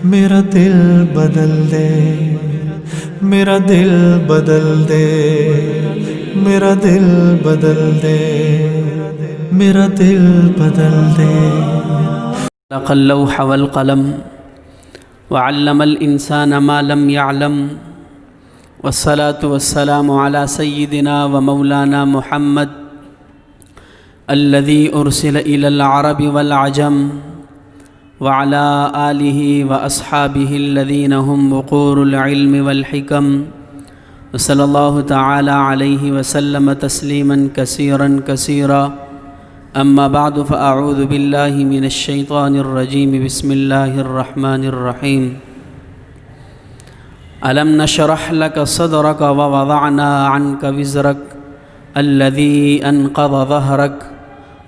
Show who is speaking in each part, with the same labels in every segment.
Speaker 1: میرا دل بدل دے، میرا دل بدل دے، میرا دل بدل دے، میرا دل بدل دے۔
Speaker 2: خلق اللوح والقلم وعلم الإنسان ما لم يعلم، والصلاة والسلام على سيدنا ومولانا محمد الذي أرسل إلى العرب والعجم، وعلى آله وأصحابه الذين هم وقور العلم والحكم، وصلى الله تعالى عليه وسلم تسليما كثيرا كثيرا. أما بعد فأعوذ بالله من الشيطان الرجيم. بسم الله الرحمن الرحيم. ألم نشرح لك صدرك ووضعنا عنك وزرك الذي أنقض ظهرك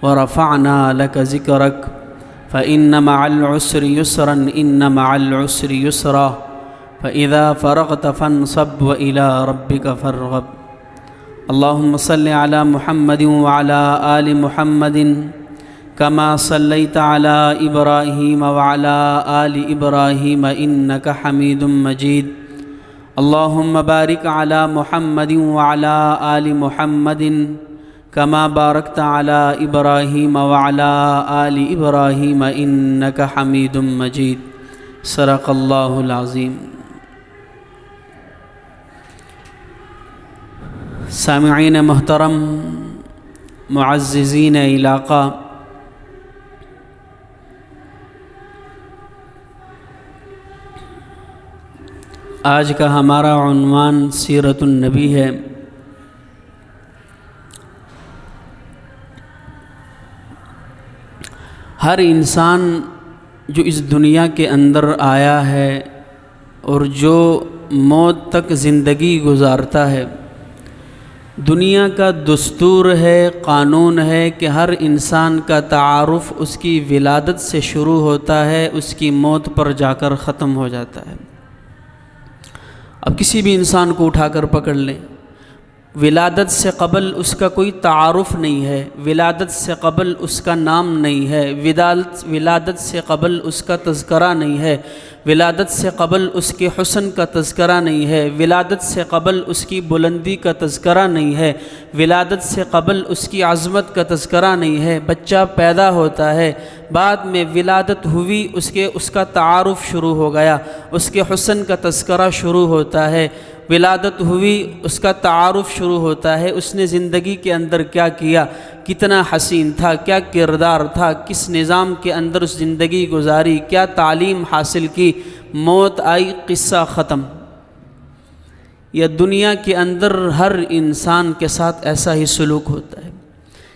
Speaker 2: ورفعنا لك ذكرك فإن مع العسر يسرا إن مع العسر يسرا فإذا فرغت فانصب وإلى ربك فارغب. اللهم صل على محمد وعلى آل محمد كما صليت على إبراهيم وعلى آل إبراهيم إنك حميد مجيد. اللهم بارك على محمد وعلى آل محمد كما باركت على إبراهيم وعلى آل إبراهيم إنك حميد مجيد. صدق الله العظيم. سامعین محترم، معززین علاقہ، آج کا ہمارا عنوان سیرت النبی ہے۔ ہر انسان جو اس دنیا کے اندر آیا ہے اور جو موت تک زندگی گزارتا ہے، دنیا کا دستور ہے، قانون ہے کہ ہر انسان کا تعارف اس کی ولادت سے شروع ہوتا ہے، اس کی موت پر جا کر ختم ہو جاتا ہے۔ اب کسی بھی انسان کو اٹھا کر پکڑ لیں، ولادت سے قبل اس کا کوئی تعارف نہیں ہے، ولادت سے قبل اس کا نام نہیں ہے، ولادت سے قبل اس کا تذکرہ نہیں ہے، ولادت سے قبل اس کے حسن کا تذکرہ نہیں ہے، ولادت سے قبل اس کی بلندی کا تذکرہ نہیں ہے، ولادت سے قبل اس کی عظمت کا تذکرہ نہیں ہے۔ بچہ پیدا ہوتا ہے، بعد میں ولادت ہوئی، اس کا تعارف شروع ہو گیا، اس کے حسن کا تذکرہ شروع ہوتا ہے، ولادت ہوئی، اس کا تعارف شروع ہوتا ہے، اس نے زندگی کے اندر کیا کیا، کتنا حسین تھا، کیا کردار تھا، کس نظام کے اندر اس زندگی گزاری، کیا تعلیم حاصل کی، موت آئی، قصہ ختم۔ یہ دنیا کے اندر ہر انسان کے ساتھ ایسا ہی سلوک ہوتا ہے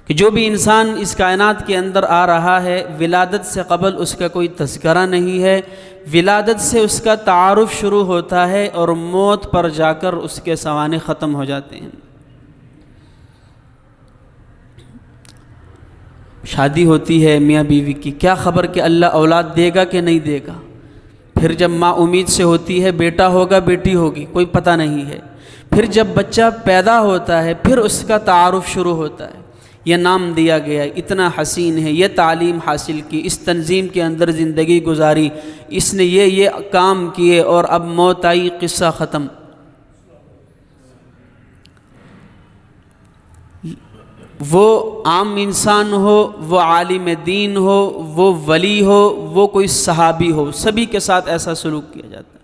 Speaker 2: کہ جو بھی انسان اس کائنات کے اندر آ رہا ہے، ولادت سے قبل اس کا کوئی تذکرہ نہیں ہے، ولادت سے اس کا تعارف شروع ہوتا ہے اور موت پر جا کر اس کے سوانح ختم ہو جاتے ہیں۔ شادی ہوتی ہے میاں بیوی کی، کیا خبر کہ اللہ اولاد دے گا کہ نہیں دے گا، پھر جب ماں امید سے ہوتی ہے بیٹا ہوگا بیٹی ہوگی، کوئی پتہ نہیں ہے، پھر جب بچہ پیدا ہوتا ہے پھر اس کا تعارف شروع ہوتا ہے، یہ نام دیا گیا، اتنا حسین ہے، یہ تعلیم حاصل کی، اس تنظیم کے اندر زندگی گزاری، اس نے یہ کام کیے، اور اب موت آئی، قصہ ختم۔ وہ عام انسان ہو، وہ عالم دین ہو، وہ ولی ہو، وہ کوئی صحابی ہو، سبھی کے ساتھ ایسا سلوک کیا جاتا ہے۔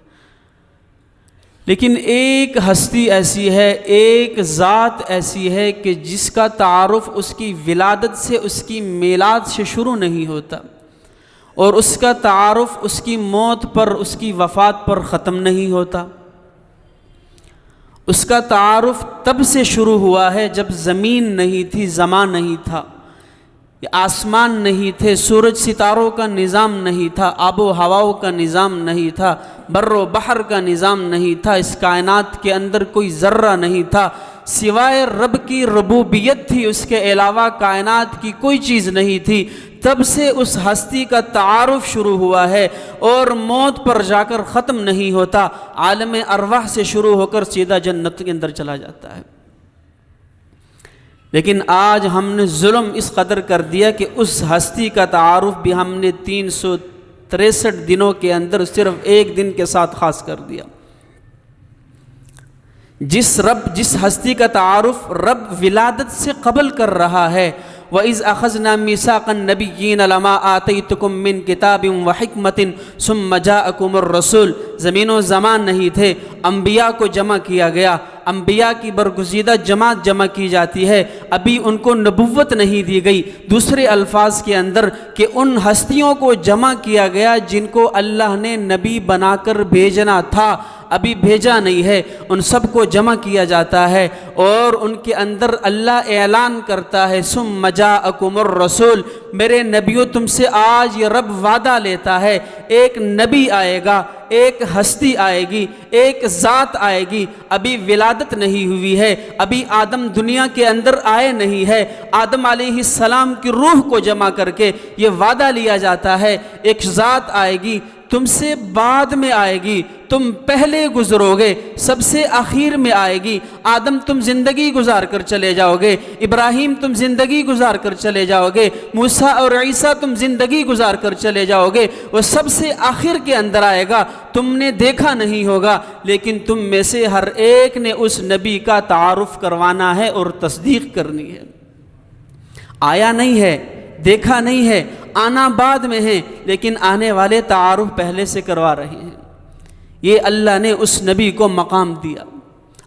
Speaker 2: لیکن ایک ہستی ایسی ہے، ایک ذات ایسی ہے کہ جس کا تعارف اس کی ولادت سے، اس کی میلاد سے شروع نہیں ہوتا، اور اس کا تعارف اس کی موت پر، اس کی وفات پر ختم نہیں ہوتا۔ اس کا تعارف تب سے شروع ہوا ہے جب زمین نہیں تھی، زمان نہیں تھا، آسمان نہیں تھے، سورج ستاروں کا نظام نہیں تھا، آب و ہواؤں کا نظام نہیں تھا، بر و بحر کا نظام نہیں تھا، اس کائنات کے اندر کوئی ذرہ نہیں تھا، سوائے رب کی ربوبیت تھی، اس کے علاوہ کائنات کی کوئی چیز نہیں تھی۔ تب سے اس ہستی کا تعارف شروع ہوا ہے اور موت پر جا کر ختم نہیں ہوتا، عالم ارواح سے شروع ہو کر سیدھا جنت کے اندر چلا جاتا ہے۔ لیکن آج ہم نے ظلم اس قدر کر دیا کہ اس ہستی کا تعارف بھی ہم نے 63 دنوں کے اندر صرف ایک دن کے ساتھ خاص کر دیا۔ جس ہستی کا تعارف رب ولادت سے قبل کر رہا ہے، وَإِذْ أَخَذْنَا مِيثَاقَ النَّبِيِّينَ لَمَا آتَيْتُكُم مِّن كِتَابٍ وَحِكْمَةٍ ثُمَّ جَاءَكُمُ الرَّسُولُ، زمین و زمان نہیں تھے، انبیاء کو جمع کیا گیا، انبیاء کی برگزیدہ جماعت جمع کی جاتی ہے، ابھی ان کو نبوت نہیں دی گئی۔ دوسرے الفاظ کے اندر کہ ان ہستیوں کو جمع کیا گیا جن کو اللہ نے نبی بنا کر بھیجنا تھا، ابھی بھیجا نہیں ہے، ان سب کو جمع کیا جاتا ہے، اور ان کے اندر اللہ اعلان کرتا ہے ثم جاءکم الرسول، میرے نبیوں تم سے آج یہ رب وعدہ لیتا ہے، ایک نبی آئے گا، ایک ہستی آئے گی، ایک ذات آئے گی، ابھی ولادت نہیں ہوئی ہے، ابھی آدم دنیا کے اندر آئے نہیں ہے، آدم علیہ السلام کی روح کو جمع کر کے یہ وعدہ لیا جاتا ہے، ایک ذات آئے گی، تم سے بعد میں آئے گی، تم پہلے گزرو گے، سب سے آخر میں آئے گی، آدم تم زندگی گزار کر چلے جاؤ گے، ابراہیم تم زندگی گزار کر چلے جاؤ گے، موسیٰ اور عیسیٰ تم زندگی گزار کر چلے جاؤ گے، وہ سب سے آخر کے اندر آئے گا، تم نے دیکھا نہیں ہوگا، لیکن تم میں سے ہر ایک نے اس نبی کا تعارف کروانا ہے اور تصدیق کرنی ہے۔ آیا نہیں ہے، دیکھا نہیں ہے، آنا بعد میں ہے، لیکن آنے والے تعارف پہلے سے کروا رہے ہیں۔ یہ اللہ نے اس نبی کو مقام دیا،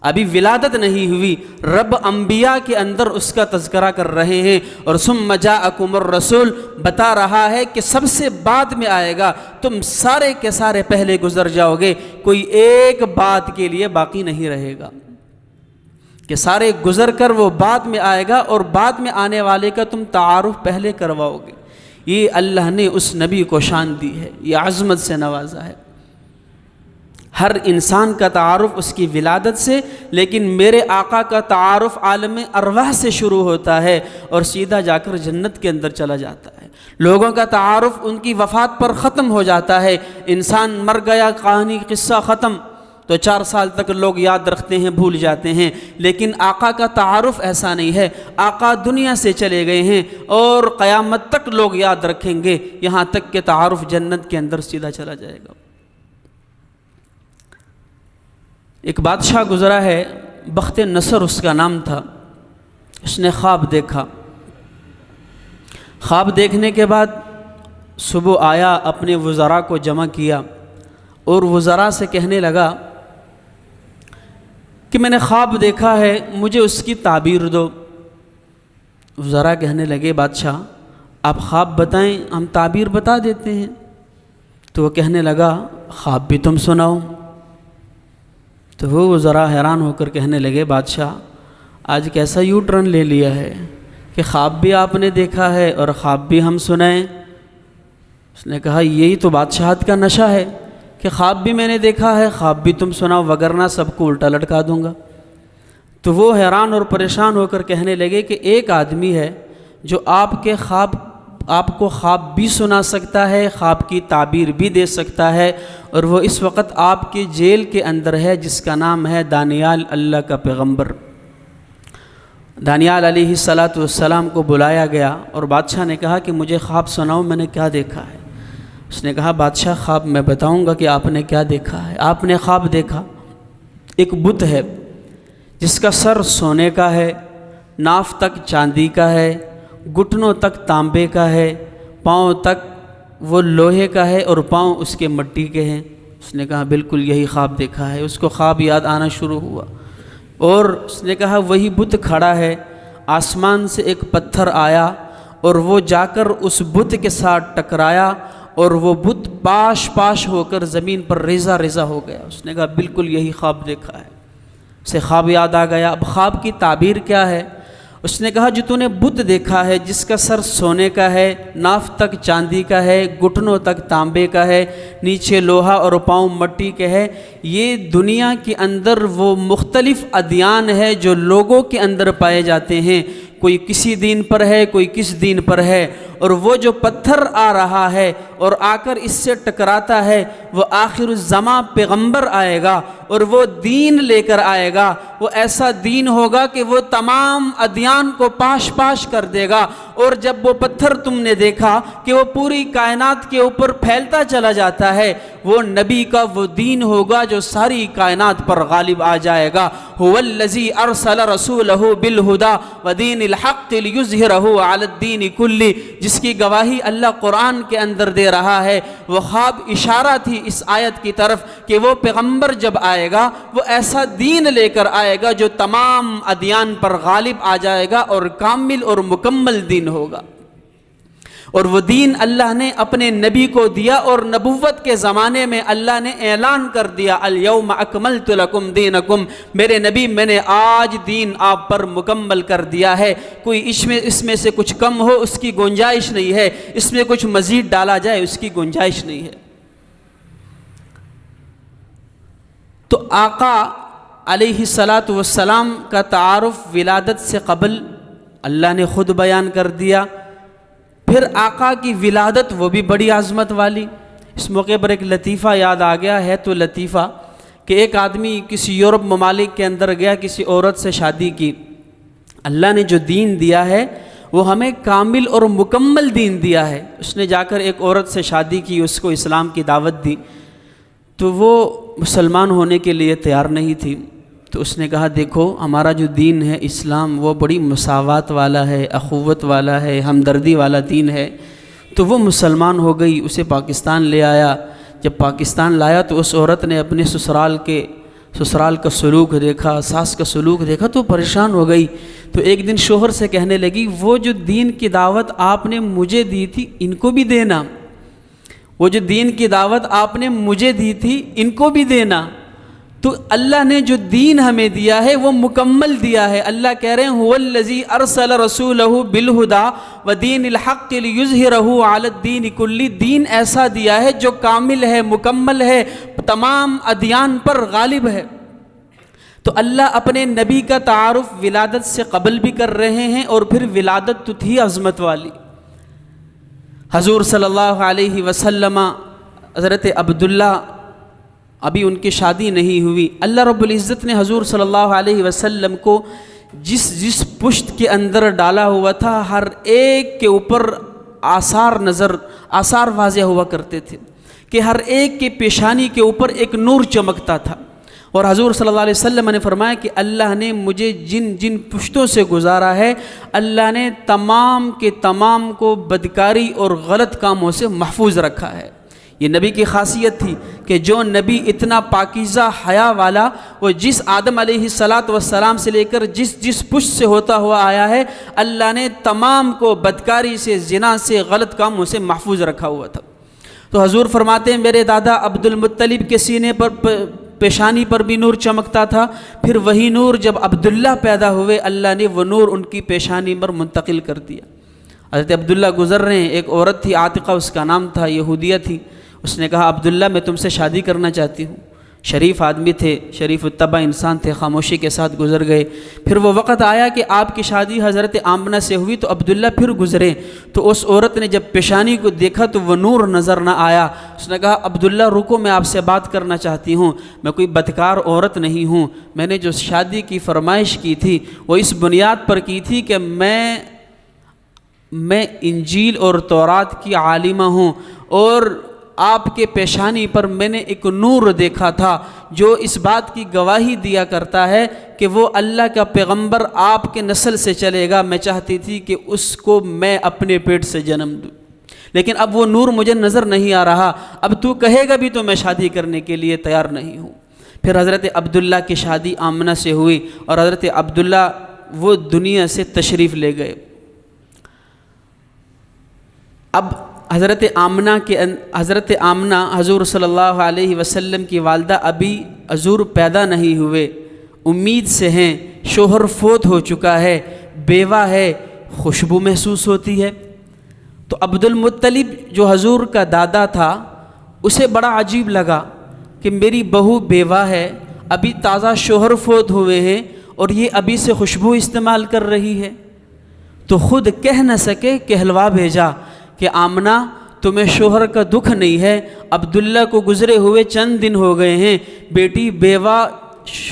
Speaker 2: ابھی ولادت نہیں ہوئی، رب انبیاء کے اندر اس کا تذکرہ کر رہے ہیں، اور ثم جاءکم الرسول بتا رہا ہے کہ سب سے بعد میں آئے گا، تم سارے کے سارے پہلے گزر جاؤ گے، کوئی ایک بات کے لیے باقی نہیں رہے گا کہ سارے گزر کر وہ بعد میں آئے گا اور بعد میں آنے والے کا تم تعارف پہلے کرواؤ گے۔ یہ اللہ نے اس نبی کو شان دی ہے، یہ عظمت سے نوازا ہے۔ ہر انسان کا تعارف اس کی ولادت سے، لیکن میرے آقا کا تعارف عالم ارواح سے شروع ہوتا ہے اور سیدھا جا کر جنت کے اندر چلا جاتا ہے۔ لوگوں کا تعارف ان کی وفات پر ختم ہو جاتا ہے، انسان مر گیا، کہانی قصہ ختم، تو 4 سال تک لوگ یاد رکھتے ہیں، بھول جاتے ہیں، لیکن آقا کا تعارف ایسا نہیں ہے۔ آقا دنیا سے چلے گئے ہیں اور قیامت تک لوگ یاد رکھیں گے، یہاں تک کہ تعارف جنت کے اندر سیدھا چلا جائے گا۔ ایک بادشاہ گزرا ہے، بخت نصر اس کا نام تھا، اس نے خواب دیکھا۔ خواب دیکھنے کے بعد صبح آیا، اپنے وزراء کو جمع کیا اور وزراء سے کہنے لگا کہ میں نے خواب دیکھا ہے، مجھے اس کی تعبیر دو۔ وزراء کہنے لگے بادشاہ آپ خواب بتائیں، ہم تعبیر بتا دیتے ہیں۔ تو وہ کہنے لگا خواب بھی تم سناؤ۔ تو وہ وزراء حیران ہو کر کہنے لگے بادشاہ آج کیسا یو ٹرن لے لیا ہے کہ خواب بھی آپ نے دیکھا ہے اور خواب بھی ہم سنائیں۔ اس نے کہا یہی تو بادشاہت کا نشہ ہے کہ خواب بھی میں نے دیکھا ہے، خواب بھی تم سناؤ، وگرنہ سب کو الٹا لٹکا دوں گا۔ تو وہ حیران اور پریشان ہو کر کہنے لگے کہ ایک آدمی ہے جو آپ کو خواب بھی سنا سکتا ہے، خواب کی تعبیر بھی دے سکتا ہے، اور وہ اس وقت آپ کی جیل کے اندر ہے، جس کا نام ہے دانیال، اللہ کا پیغمبر۔ دانیال علیہ السلام کو بلایا گیا اور بادشاہ نے کہا کہ مجھے خواب سناؤ، میں نے کیا دیکھا ہے۔ اس نے کہا بادشاہ خواب میں بتاؤں گا کہ آپ نے کیا دیکھا ہے۔ آپ نے خواب دیکھا ایک بت ہے جس کا سر سونے کا ہے، ناف تک چاندی کا ہے، گھٹنوں تک تانبے کا ہے، پاؤں تک وہ لوہے کا ہے اور پاؤں اس کے مٹی کے ہیں۔ اس نے کہا بالکل یہی خواب دیکھا ہے۔ اس کو خواب یاد آنا شروع ہوا اور اس نے کہا وہی بت کھڑا ہے، آسمان سے ایک پتھر آیا اور وہ جا کر اس بت کے ساتھ ٹکرایا اور وہ بت پاش ہو کر زمین پر ریزہ ریزہ ہو گیا۔ اس نے کہا بالکل یہی خواب دیکھا ہے۔ اسے خواب یاد آ گیا۔ اب خواب کی تعبیر کیا ہے؟ اس نے کہا جو تو نے بت دیکھا ہے جس کا سر سونے کا ہے، ناف تک چاندی کا ہے، گھٹنوں تک تانبے کا ہے، نیچے لوہا اور پاؤں مٹی کے ہے، یہ دنیا کے اندر وہ مختلف ادیان ہے جو لوگوں کے اندر پائے جاتے ہیں، کوئی کسی دین پر ہے، کوئی کس دین پر ہے، اور وہ جو پتھر آ رہا ہے اور آ کر اس سے ٹکراتا ہے وہ آخر الزماں پیغمبر آئے گا اور وہ دین لے کر آئے گا، وہ ایسا دین ہوگا کہ وہ تمام ادیان کو پاش پاش کر دے گا۔ اور جب وہ پتھر تم نے دیکھا کہ وہ پوری کائنات کے اوپر پھیلتا چلا جاتا ہے، وہ نبی کا وہ دین ہوگا جو ساری کائنات پر غالب آ جائے گا۔ هو الذی ارسل رسولہ بالہدی ودین الحق لیظہرہ علی الدین کلہ، جس کی گواہی اللہ قرآن کے اندر دے رہا ہے۔ وہ خواب اشارہ تھی اس آیت کی طرف کہ وہ پیغمبر جب آئے گا وہ ایسا دین لے کر آئے گا جو تمام ادیان پر غالب آ جائے گا اور کامل اور مکمل دین ہوگا۔ اور وہ دین اللہ نے اپنے نبی کو دیا، اور نبوت کے زمانے میں اللہ نے اعلان کر دیا الیوم اکملت لکم دینکم، میرے نبی میں نے آج دین آپ پر مکمل کر دیا ہے، کوئی اس میں سے کچھ کم ہو اس کی گنجائش نہیں ہے، اس میں کچھ مزید ڈالا جائے اس کی گنجائش نہیں ہے۔ تو آقا علیہ الصلاۃ والسلام کا تعارف ولادت سے قبل اللہ نے خود بیان کر دیا۔ پھر آقا کی ولادت وہ بھی بڑی عظمت والی۔ اس موقع پر ایک لطیفہ یاد آ گیا ہے، تو لطیفہ کہ ایک آدمی کسی یورپ ممالک کے اندر گیا، کسی عورت سے شادی کی۔ اللہ نے جو دین دیا ہے وہ ہمیں کامل اور مکمل دین دیا ہے۔ اس نے جا کر ایک عورت سے شادی کی، اس کو اسلام کی دعوت دی، تو وہ مسلمان ہونے کے لیے تیار نہیں تھی۔ تو اس نے کہا دیکھو ہمارا جو دین ہے اسلام وہ بڑی مساوات والا ہے، اخوت والا ہے، ہمدردی والا دین ہے۔ تو وہ مسلمان ہو گئی، اسے پاکستان لے آیا۔ جب پاکستان لایا تو اس عورت نے اپنے سسرال کا سلوک دیکھا، ساس کا سلوک دیکھا تو پریشان ہو گئی۔ تو ایک دن شوہر سے کہنے لگی وہ جو دین کی دعوت آپ نے مجھے دی تھی ان کو بھی دینا، وہ جو دین کی دعوت آپ نے مجھے دی تھی ان کو بھی دینا۔ تو اللہ نے جو دین ہمیں دیا ہے وہ مکمل دیا ہے۔ اللہ کہہ رہے ہیں هو الذی ارسل رسولہ بالہدی ودین الحق لیظہرہ علی الدین کلہ، دین ایسا دیا ہے جو کامل ہے، مکمل ہے، تمام ادیان پر غالب ہے۔ تو اللہ اپنے نبی کا تعارف ولادت سے قبل بھی کر رہے ہیں، اور پھر ولادت تو تھی عظمت والی۔ حضور صلی اللہ علیہ وسلم، حضرت عبداللہ، ابھی ان کی شادی نہیں ہوئی، اللہ رب العزت نے حضور صلی اللہ علیہ وسلم کو جس پشت کے اندر ڈالا ہوا تھا ہر ایک کے اوپر آثار واضح ہوا کرتے تھے کہ ہر ایک کے پیشانی کے اوپر ایک نور چمکتا تھا۔ اور حضور صلی اللہ علیہ وسلم نے فرمایا کہ اللہ نے مجھے جن پشتوں سے گزارا ہے اللہ نے تمام کے تمام کو بدکاری اور غلط کاموں سے محفوظ رکھا ہے۔ یہ نبی کی خاصیت تھی کہ جو نبی اتنا پاکیزہ حیا والا، وہ جس آدم علیہ السلام سے لے کر جس پشت سے ہوتا ہوا آیا ہے، اللہ نے تمام کو بدکاری سے، زنا سے، غلط کاموں سے محفوظ رکھا ہوا تھا۔ تو حضور فرماتے ہیں میرے دادا عبد المطلب کے سینے پر، پیشانی پر بھی نور چمکتا تھا، پھر وہی نور جب عبداللہ پیدا ہوئے اللہ نے وہ نور ان کی پیشانی پر منتقل کر دیا۔ حضرت عبداللہ گزر رہے ہیں، ایک عورت تھی عاتقہ اس کا نام تھا، یہودیہ تھی، اس نے کہا عبداللہ میں تم سے شادی کرنا چاہتی ہوں۔ شریف آدمی تھے، شریف الطبع انسان تھے، خاموشی کے ساتھ گزر گئے۔ پھر وہ وقت آیا کہ آپ کی شادی حضرت آمنہ سے ہوئی تو عبداللہ پھر گزرے، تو اس عورت نے جب پیشانی کو دیکھا تو وہ نور نظر نہ آیا۔ اس نے کہا عبداللہ رکو، میں آپ سے بات کرنا چاہتی ہوں، میں کوئی بدکار عورت نہیں ہوں، میں نے جو شادی کی فرمائش کی تھی وہ اس بنیاد پر کی تھی کہ میں انجیل اور تورات کی عالمہ ہوں، اور آپ کے پیشانی پر میں نے ایک نور دیکھا تھا جو اس بات کی گواہی دیا کرتا ہے کہ وہ اللہ کا پیغمبر آپ کے نسل سے چلے گا، میں چاہتی تھی کہ اس کو میں اپنے پیٹ سے جنم دوں، لیکن اب وہ نور مجھے نظر نہیں آ رہا، اب تو کہے گا بھی تو میں شادی کرنے کے لیے تیار نہیں ہوں۔ پھر حضرت عبداللہ کی شادی آمنہ سے ہوئی، اور حضرت عبداللہ وہ دنیا سے تشریف لے گئے۔ اب حضرت آمنہ حضور صلی اللہ علیہ وسلم کی والدہ، ابھی حضور پیدا نہیں ہوئے، امید سے ہیں، شوہر فوت ہو چکا ہے، بیوہ ہے، خوشبو محسوس ہوتی ہے۔ تو عبد المطلب جو حضور کا دادا تھا اسے بڑا عجیب لگا کہ میری بہو بیوہ ہے، ابھی تازہ شوہر فوت ہوئے ہیں اور یہ ابھی سے خوشبو استعمال کر رہی ہے۔ تو خود کہہ نہ سکے، کہلوا بھیجا کہ آمنہ تمہیں شوہر کا دکھ نہیں ہے، عبداللہ کو گزرے ہوئے چند دن ہو گئے ہیں، بیٹی بیوہ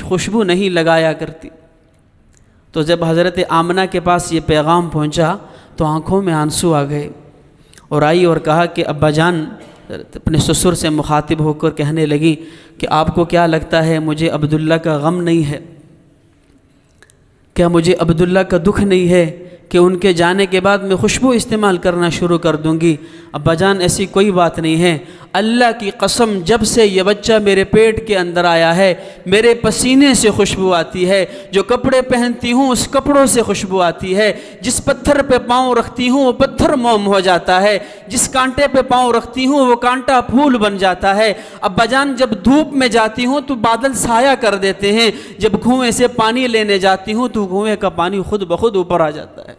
Speaker 2: خوشبو نہیں لگایا کرتی۔ تو جب حضرت آمنہ کے پاس یہ پیغام پہنچا تو آنکھوں میں آنسو آ گئے، اور آئی اور کہا کہ ابا جان، اپنے سسر سے مخاطب ہو کر کہنے لگی کہ آپ کو کیا لگتا ہے مجھے عبداللہ کا غم نہیں ہے؟ کیا مجھے عبداللہ کا دکھ نہیں ہے کہ ان کے جانے کے بعد میں خوشبو استعمال کرنا شروع کر دوں گی؟ ابا جان ایسی کوئی بات نہیں ہے، اللہ کی قسم جب سے یہ بچہ میرے پیٹ کے اندر آیا ہے میرے پسینے سے خوشبو آتی ہے، جو کپڑے پہنتی ہوں اس کپڑوں سے خوشبو آتی ہے، جس پتھر پہ پاؤں رکھتی ہوں وہ پتھر موم ہو جاتا ہے، جس کانٹے پہ پاؤں رکھتی ہوں وہ کانٹا پھول بن جاتا ہے۔ ابا جان جب دھوپ میں جاتی ہوں تو بادل سایہ کر دیتے ہیں، جب کنویں سے پانی لینے جاتی ہوں تو کنویں کا پانی خود بخود اوپر آ جاتا ہے۔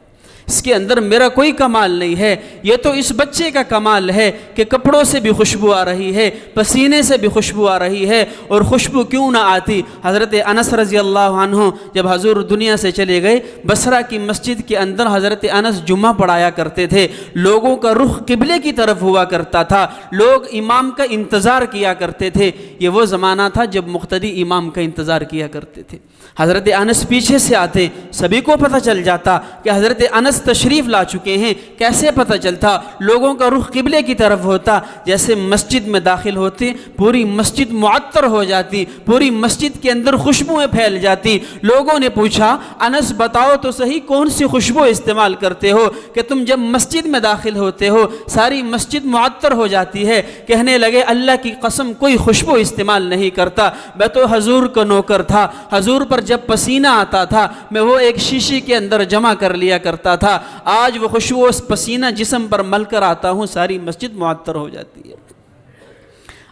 Speaker 2: اس کے اندر میرا کوئی کمال نہیں ہے، یہ تو اس بچے کا کمال ہے کہ کپڑوں سے بھی خوشبو آ رہی ہے، پسینے سے بھی خوشبو آ رہی ہے، اور خوشبو کیوں نہ آتی۔ حضرت انس رضی اللہ عنہ جب حضور دنیا سے چلے گئے، بصرہ کی مسجد کے اندر حضرت انس جمعہ پڑھایا کرتے تھے، لوگوں کا رخ قبلے کی طرف ہوا کرتا تھا، لوگ امام کا انتظار کیا کرتے تھے۔ یہ وہ زمانہ تھا جب مقتدی امام کا انتظار کیا کرتے تھے۔ حضرت انس پیچھے سے آتے، سبھی کو پتہ چل جاتا کہ حضرت انس تشریف لا چکے ہیں۔ کیسے پتہ چلتا؟ لوگوں کا رخ قبلے کی طرف ہوتا، جیسے مسجد میں داخل ہوتے پوری مسجد معطر ہو جاتی، پوری مسجد کے اندر خوشبوئیں پھیل جاتی۔ لوگوں نے پوچھا انس بتاؤ تو صحیح کون سی خوشبو استعمال کرتے ہو کہ تم جب مسجد میں داخل ہوتے ہو ساری مسجد معطر ہو جاتی ہے؟ کہنے لگے اللہ کی قسم کوئی خوشبو استعمال نہیں کرتا، میں تو حضور کا نوکر تھا، حضور پر جب پسینہ آتا تھا میں وہ ایک شیشی کے اندر جمع کر لیا کرتا تھا، آج وہ خوشبو اس پسینہ جسم پر مل کر آتا ہوں ساری مسجد معطر ہو جاتی ہے۔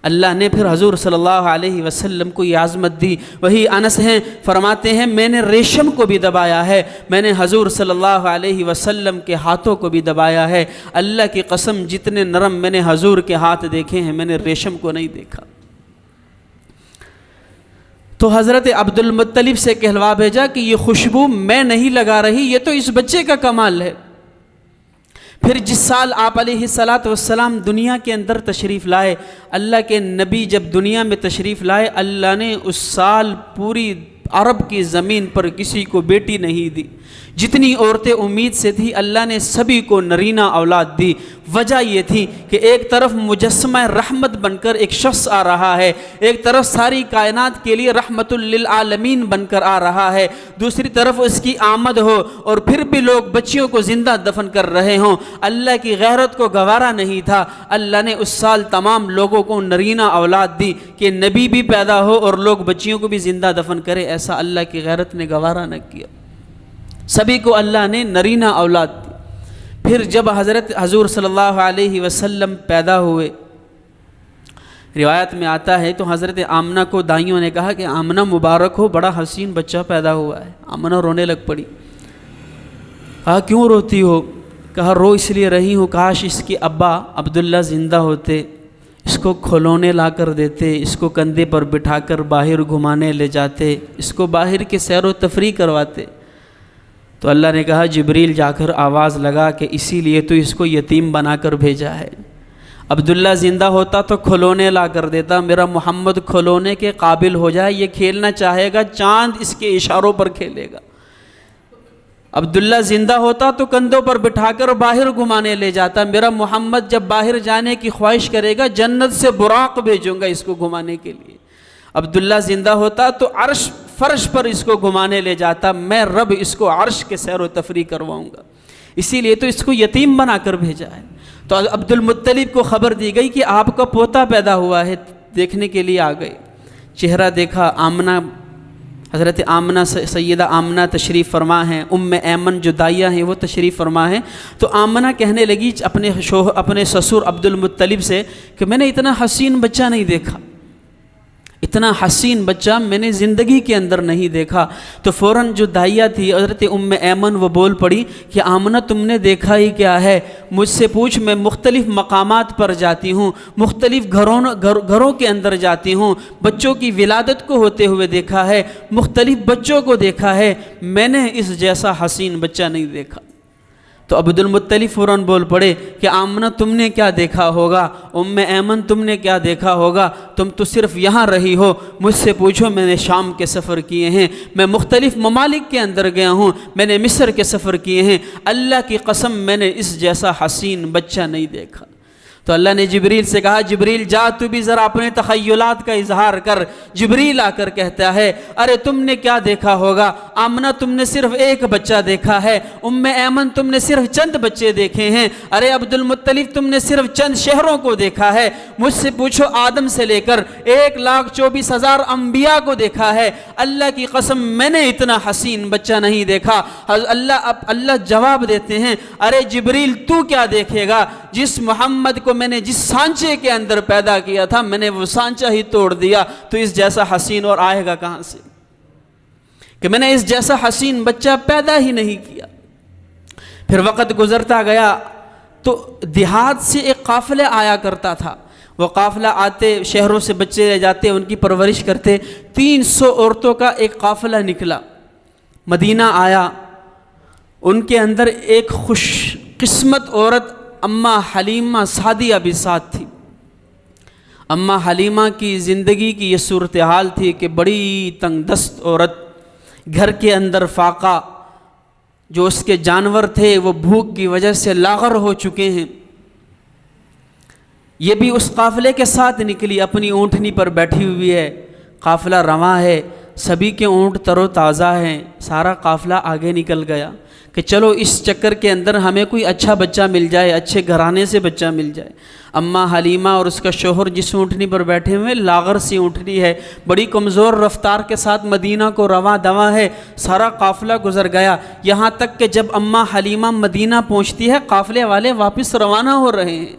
Speaker 2: اللہ نے پھر حضور صلی اللہ علیہ وسلم کو یہ عظمت دی۔ وہی انس ہیں، فرماتے ہیں میں نے ریشم کو بھی دبایا ہے، میں نے حضور صلی اللہ علیہ وسلم کے ہاتھوں کو بھی دبایا ہے، اللہ کی قسم جتنے نرم میں نے حضور کے ہاتھ دیکھے ہیں میں نے ریشم کو نہیں دیکھا۔ تو حضرت عبد المطلب سے کہلوا بھیجا کہ یہ خوشبو میں نہیں لگا رہی، یہ تو اس بچے کا کمال ہے۔ پھر جس سال آپ علیہ السلام دنیا کے اندر تشریف لائے، اللہ کے نبی جب دنیا میں تشریف لائے، اللہ نے اس سال پوری عرب کی زمین پر کسی کو بیٹی نہیں دی، جتنی عورتیں امید سے تھی اللہ نے سبھی کو نرینہ اولاد دی۔ وجہ یہ تھی کہ ایک طرف مجسمہ رحمت بن کر ایک شخص آ رہا ہے، ایک طرف ساری کائنات کے لیے رحمت للعالمین بن کر آ رہا ہے، دوسری طرف اس کی آمد ہو اور پھر بھی لوگ بچیوں کو زندہ دفن کر رہے ہوں۔ اللہ کی غیرت کو گوارا نہیں تھا، اللہ نے اس سال تمام لوگوں کو نرینہ اولاد دی کہ نبی بھی پیدا ہو اور لوگ بچیوں کو بھی زندہ دفن کرے، ایسا اللہ کی غیرت نے گوارا نہ کیا، سبھی کو اللہ نے نرینہ اولاد دی۔ پھر جب حضور صلی اللہ علیہ وسلم پیدا ہوئے، روایت میں آتا ہے تو حضرت آمنہ کو دائیوں نے کہا کہ آمنہ مبارک ہو، بڑا حسین بچہ پیدا ہوا ہے۔ آمنہ رونے لگ پڑی، کہا کیوں روتی ہو؟ کہا رو اس لیے رہی ہوں کاش اس کے ابا عبداللہ زندہ ہوتے، اس کو کھلونے لا کر دیتے، اس کو کندھے پر بٹھا کر باہر گھمانے لے جاتے، اس کو باہر کے سیر و تفریح کرواتے۔ تو اللہ نے کہا جبریل جا کر آواز لگا کہ اسی لیے تو اس کو یتیم بنا کر بھیجا ہے، عبداللہ زندہ ہوتا تو کھلونے لا کر دیتا، میرا محمد کھلونے کے قابل ہو جائے، یہ کھیلنا چاہے گا چاند اس کے اشاروں پر کھیلے گا۔ عبداللہ زندہ ہوتا تو کندھوں پر بٹھا کر باہر گھمانے لے جاتا، میرا محمد جب باہر جانے کی خواہش کرے گا جنت سے براق بھیجوں گا اس کو گھمانے کے لیے۔ عبداللہ زندہ ہوتا تو عرش فرش پر اس کو گھمانے لے جاتا، میں رب اس کو عرش کے سیر و تفریح کرواؤں گا، اسی لیے تو اس کو یتیم بنا کر بھیجا ہے۔ تو عبد المطلب کو خبر دی گئی کہ آپ کا پوتا پیدا ہوا ہے، دیکھنے کے لیے آ گئے، چہرہ دیکھا، آمنہ حضرت آمنہ سیدہ آمنہ تشریف فرما ہیں، ایمن جو دائیہ ہیں وہ تشریف فرما ہیں۔ تو آمنہ کہنے لگی اپنے سسر عبد المطلب سے کہ میں نے اتنا حسین بچہ نہیں دیکھا، اتنا حسین بچہ میں نے زندگی کے اندر نہیں دیکھا۔ تو فوراً جو دائیہ تھی حضرت ایمن وہ بول پڑی کہ آمنہ تم نے دیکھا ہی کیا ہے، مجھ سے پوچھ، میں مختلف مقامات پر جاتی ہوں، مختلف گھروں کے اندر جاتی ہوں، بچوں کی ولادت کو ہوتے ہوئے دیکھا ہے، مختلف بچوں کو دیکھا ہے، میں نے اس جیسا حسین بچہ نہیں دیکھا۔ تو عبد المطلب فوراً بول پڑے کہ آمنہ تم نے کیا دیکھا ہوگا، ام ایمن تم نے کیا دیکھا ہوگا، تم تو صرف یہاں رہی ہو، مجھ سے پوچھو میں نے شام کے سفر کیے ہیں، میں مختلف ممالک کے اندر گیا ہوں، میں نے مصر کے سفر کیے ہیں، اللہ کی قسم میں نے اس جیسا حسین بچہ نہیں دیکھا۔ تو اللہ نے جبریل سے کہا جبریل جا تو بھی ذرا اپنے تخیلات کا اظہار کر۔ جبریل آ کر کہتا ہے ارے تم نے کیا دیکھا ہوگا، آمنہ تم نے صرف ایک بچہ دیکھا ہے، ام ایمن تم نے صرف چند بچے دیکھے ہیں، ارے عبد المطلب تم نے صرف چند شہروں کو دیکھا ہے، مجھ سے پوچھو آدم سے لے کر 1,24,000 انبیاء کو دیکھا ہے، اللہ کی قسم میں نے اتنا حسین بچہ نہیں دیکھا۔ اللہ جواب دیتے ہیں ارے جبریل تو کیا دیکھے گا، جس محمد کو میں نے جس سانچے کے اندر پیدا کیا تھا میں نے وہ سانچہ ہی توڑ دیا، تو اس جیسا حسین اور آئے گا کہاں سے، کہ میں نے اس جیسا حسین بچہ پیدا ہی نہیں کیا۔ پھر وقت گزرتا گیا تو دیہات سے ایک قافلہ آیا کرتا تھا، وہ قافلہ آتے شہروں سے بچے رہ جاتے، ان کی پرورش کرتے، 300 عورتوں کا ایک قافلہ نکلا، مدینہ آیا، ان کے اندر ایک خوش قسمت عورت اماں حلیمہ سعدیہ بھی ساتھ تھی۔ اماں حلیمہ کی زندگی کی یہ صورتحال تھی کہ بڑی تنگ دست عورت، گھر کے اندر فاقہ، جو اس کے جانور تھے وہ بھوک کی وجہ سے لاغر ہو چکے ہیں۔ یہ بھی اس قافلے کے ساتھ نکلی، اپنی اونٹنی پر بیٹھی ہوئی ہے، قافلہ رواں ہے، سبھی کے اونٹ تر و تازہ ہیں، سارا قافلہ آگے نکل گیا کہ چلو اس چکر کے اندر ہمیں کوئی اچھا بچہ مل جائے، اچھے گھرانے سے بچہ مل جائے۔ اماں حلیمہ اور اس کا شوہر جس اونٹنی پر بیٹھے ہوئے، لاغر سی اونٹنی ہے، بڑی کمزور رفتار کے ساتھ مدینہ کو رواں دواں ہے، سارا قافلہ گزر گیا، یہاں تک کہ جب اماں حلیمہ مدینہ پہنچتی ہے قافلے والے واپس روانہ ہو رہے ہیں،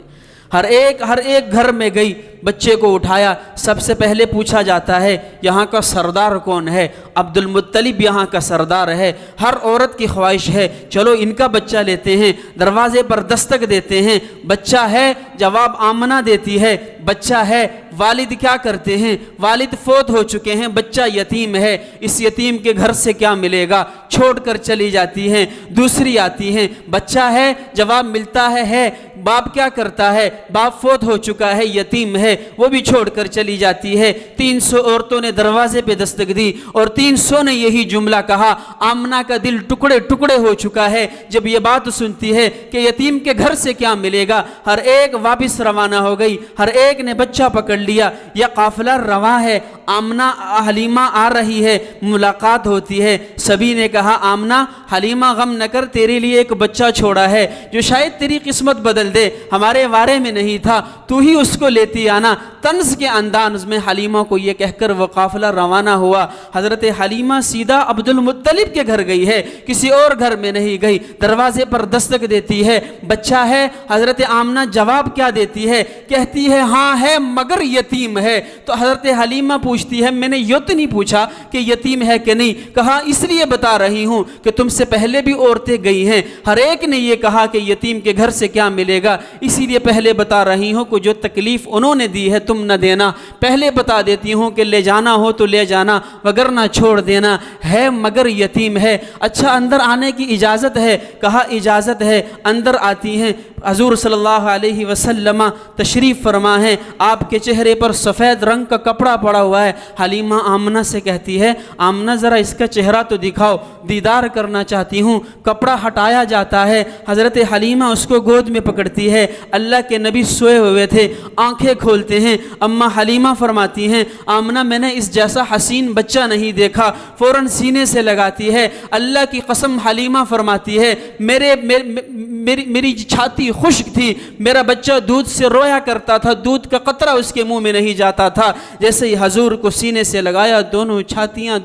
Speaker 2: ہر ایک گھر میں گئی، بچے کو اٹھایا، سب سے پہلے پوچھا جاتا ہے یہاں کا سردار کون ہے، عبد المطلب یہاں کا سردار ہے، ہر عورت کی خواہش ہے چلو ان کا بچہ لیتے ہیں، دروازے پر دستک دیتے ہیں، بچہ ہے، جواب آمنہ دیتی ہے، بچہ ہے، والد کیا کرتے ہیں، والد فوت ہو چکے ہیں، بچہ یتیم ہے، اس یتیم کے گھر سے کیا ملے گا، چھوڑ کر چلی جاتی ہیں، دوسری آتی ہیں، بچہ ہے، جواب ملتا ہے، باپ کیا کرتا ہے، باپ فوت ہو چکا ہے، یتیم ہے، وہ بھی چھوڑ کر چلی جاتی ہے۔ 300 عورتوں نے دروازے پہ دستک دی اور 300 نے یہی جملہ کہا، آمنہ کا دل ٹکڑے ٹکڑے ہو چکا ہے جب یہ بات سنتی ہے کہ یتیم کے گھر سے کیا ملے گا، ہر ایک واپس روانہ ہو گئی، ہر ایک نے بچہ پکڑ لیا، یہ قافلہ رواں ہے، آمنہ حلیمہ آ رہی ہے، ملاقات ہوتی ہے، سبھی نے کہا آمنہ حلیمہ غم نہ کر، تیرے لیے ایک بچہ چھوڑا ہے جو شاید تیری قسمت بدل دے، ہمارے وارے میں نہیں تھا، تو ہی اس کو لیتی آنا۔ طنز کے انداز میں حلیمہ کو یہ کہہ کر وہ قافلہ روانہ ہوا۔ حضرت حلیمہ سیدھا عبد المطلب کے گھر گئی ہے، کسی اور گھر میں نہیں گئی، دروازے پر دستک دیتی ہے، بچہ ہے، حضرت آمنہ جواب کیا دیتی ہے، کہتی ہے ہاں ہے مگر یتیم ہے۔ تو حضرت حلیمہ پوچھتی ہے میں نے یہ تو نہیں پوچھا کہ یتیم ہے کہ نہیں، کہا اس لیے بتا رہی ہوں کہ تم سے پہلے بھی عورتیں گئی ہیں، ہر ایک نے یہ کہا کہ یتیم کے گھر سے کیا ملے گا، اسی لیے پہلے بتا رہی ہوں کہ جو تکلیف انہوں نے دی ہے تم نہ دینا، پہلے بتا دیتی ہوں کہ لے جانا ہو تو لے جانا وگرنہ چھوڑ دینا، ہے مگر یتیم ہے۔ اچھا اندر آنے کی اجازت ہے، کہا اجازت ہے، اندر آتی ہیں، حضور صلی اللہ علیہ وسلم تشریف فرما ہے، آپ کے چہرے پر سفید رنگ کا کپڑا پڑا ہوا ہے۔ حلیمہ آمنہ سے کہتی ہے آمنہ ذرا اس کا چہرہ تو دکھاؤ، دیدار کرنا چاہتی ہوں۔ کپڑا ہٹایا جاتا ہے، حضرت حلیمہ اس کو گود میں پکڑتی ہے، اللہ کے نبی سوئے ہوئے تھے، آنکھیں کھولتے ہیں، اماں حلیمہ فرماتی ہیں آمنہ میں نے اس جیسا حسین بچہ نہیں دیکھا، فوراً سینے سے لگاتی ہے، اللہ کی قسم حلیمہ فرماتی ہے میری چھاتی خشک تھی، میرا بچہ دودھ سے رویا کرتا تھا، دودھ کا قطرہ اس کے منہ میں نہیں جاتا تھا، جیسے ہی حضور کو سینے سے لگایا دونوں چھاتیاں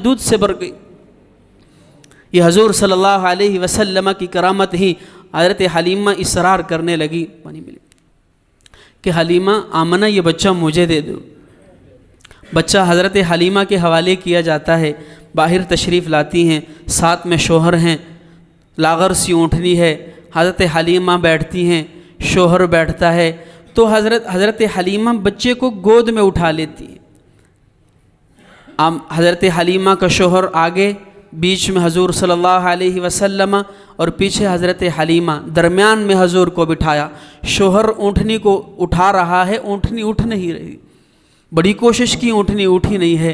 Speaker 2: دودھ سے بھر گئی۔ یہ حضور صلی اللہ علیہ وسلم کی کرامت ہی۔ حضرت حلیمہ اصرار کرنے لگی کہ حلیمہ آمنہ یہ بچہ مجھے دے دو۔ بچہ حضرت حلیمہ کے حوالے کیا جاتا ہے، باہر تشریف لاتی ہیں، ساتھ میں شوہر ہیں، لاغر سی اونٹنی ہے، حضرت حلیمہ بیٹھتی ہیں، شوہر بیٹھتا ہے، تو حضرت حلیمہ بچے کو گود میں اٹھا لیتی ہے۔ حضرت حلیمہ کا شوہر آگے، بیچ میں حضور صلی اللہ علیہ وسلم اور پیچھے حضرت حلیمہ، درمیان میں حضور کو بٹھایا۔ شوہر اونٹنی کو اٹھا رہا ہے، اونٹنی اٹھ نہیں رہی، بڑی کوشش کی، اونٹنی اٹھی نہیں ہے۔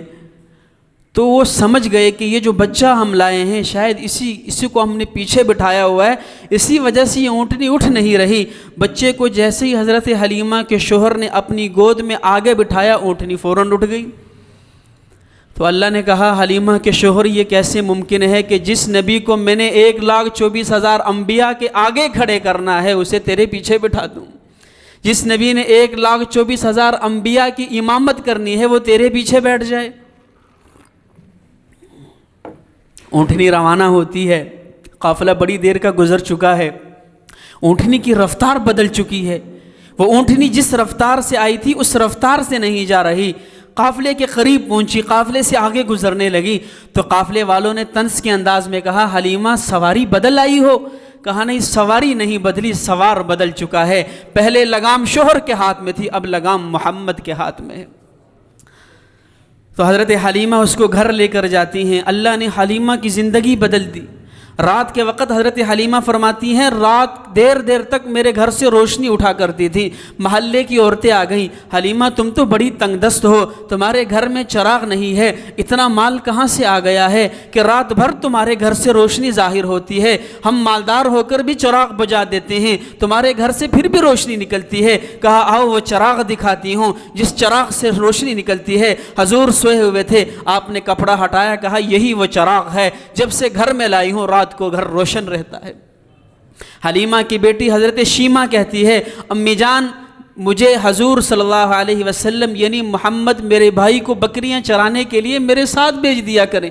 Speaker 2: تو وہ سمجھ گئے کہ یہ جو بچہ ہم لائے ہیں شاید اسی کو ہم نے پیچھے بٹھایا ہوا ہے، اسی وجہ سے یہ اونٹنی اٹھ نہیں رہی۔ بچے کو جیسے ہی حضرت حلیمہ کے شوہر نے اپنی گود میں آگے بٹھایا، اونٹنی فوراً اٹھ گئی۔ تو اللہ نے کہا حلیمہ کے شوہر یہ کیسے ممکن ہے کہ جس نبی کو میں نے 1,24,000 انبیاء کے آگے کھڑے کرنا ہے اسے تیرے پیچھے بٹھا دوں؟ جس نبی نے 1,24,000 انبیاء کی امامت کرنی ہے وہ تیرے پیچھے بیٹھ جائے؟ اونٹنی روانہ ہوتی ہے، قافلہ بڑی دیر کا گزر چکا ہے، اونٹنی کی رفتار بدل چکی ہے، وہ اونٹنی جس رفتار سے آئی تھی اس رفتار سے نہیں جا رہی، قافلے کے قریب پہنچی، قافلے سے آگے گزرنے لگی۔ تو قافلے والوں نے طنز کے انداز میں کہا حلیمہ سواری بدل آئی ہو؟ کہا نہیں، سواری نہیں بدلی، سوار بدل چکا ہے، پہلے لگام شوہر کے ہاتھ میں تھی، اب لگام محمد کے ہاتھ میں ہے۔ تو حضرت حلیمہ اس کو گھر لے کر جاتی ہیں، اللہ نے حلیمہ کی زندگی بدل دی۔ رات کے وقت حضرت حلیمہ فرماتی ہیں رات دیر دیر تک میرے گھر سے روشنی اٹھا کرتی تھی، محلے کی عورتیں آ گئیں، حلیمہ تم تو بڑی تنگ دست ہو، تمہارے گھر میں چراغ نہیں ہے، اتنا مال کہاں سے آ گیا ہے کہ رات بھر تمہارے گھر سے روشنی ظاہر ہوتی ہے؟ ہم مالدار ہو کر بھی چراغ بجھا دیتے ہیں، تمہارے گھر سے پھر بھی روشنی نکلتی ہے۔ کہا آؤ وہ چراغ دکھاتی ہوں جس چراغ سے روشنی نکلتی ہے۔ حضور سوئے ہوئے تھے، آپ نے کپڑا ہٹایا، کہا یہی وہ چراغ ہے، جب سے گھر میں لائی ہوں رات کو گھر روشن رہتا ہے۔ حلیمہ کی بیٹی حضرت شیمہ کہتی ہے امی جان مجھے حضور صلی اللہ علیہ وسلم یعنی محمد میرے بھائی کو بکریاں چرانے کے لیے میرے ساتھ بھیج دیا کریں۔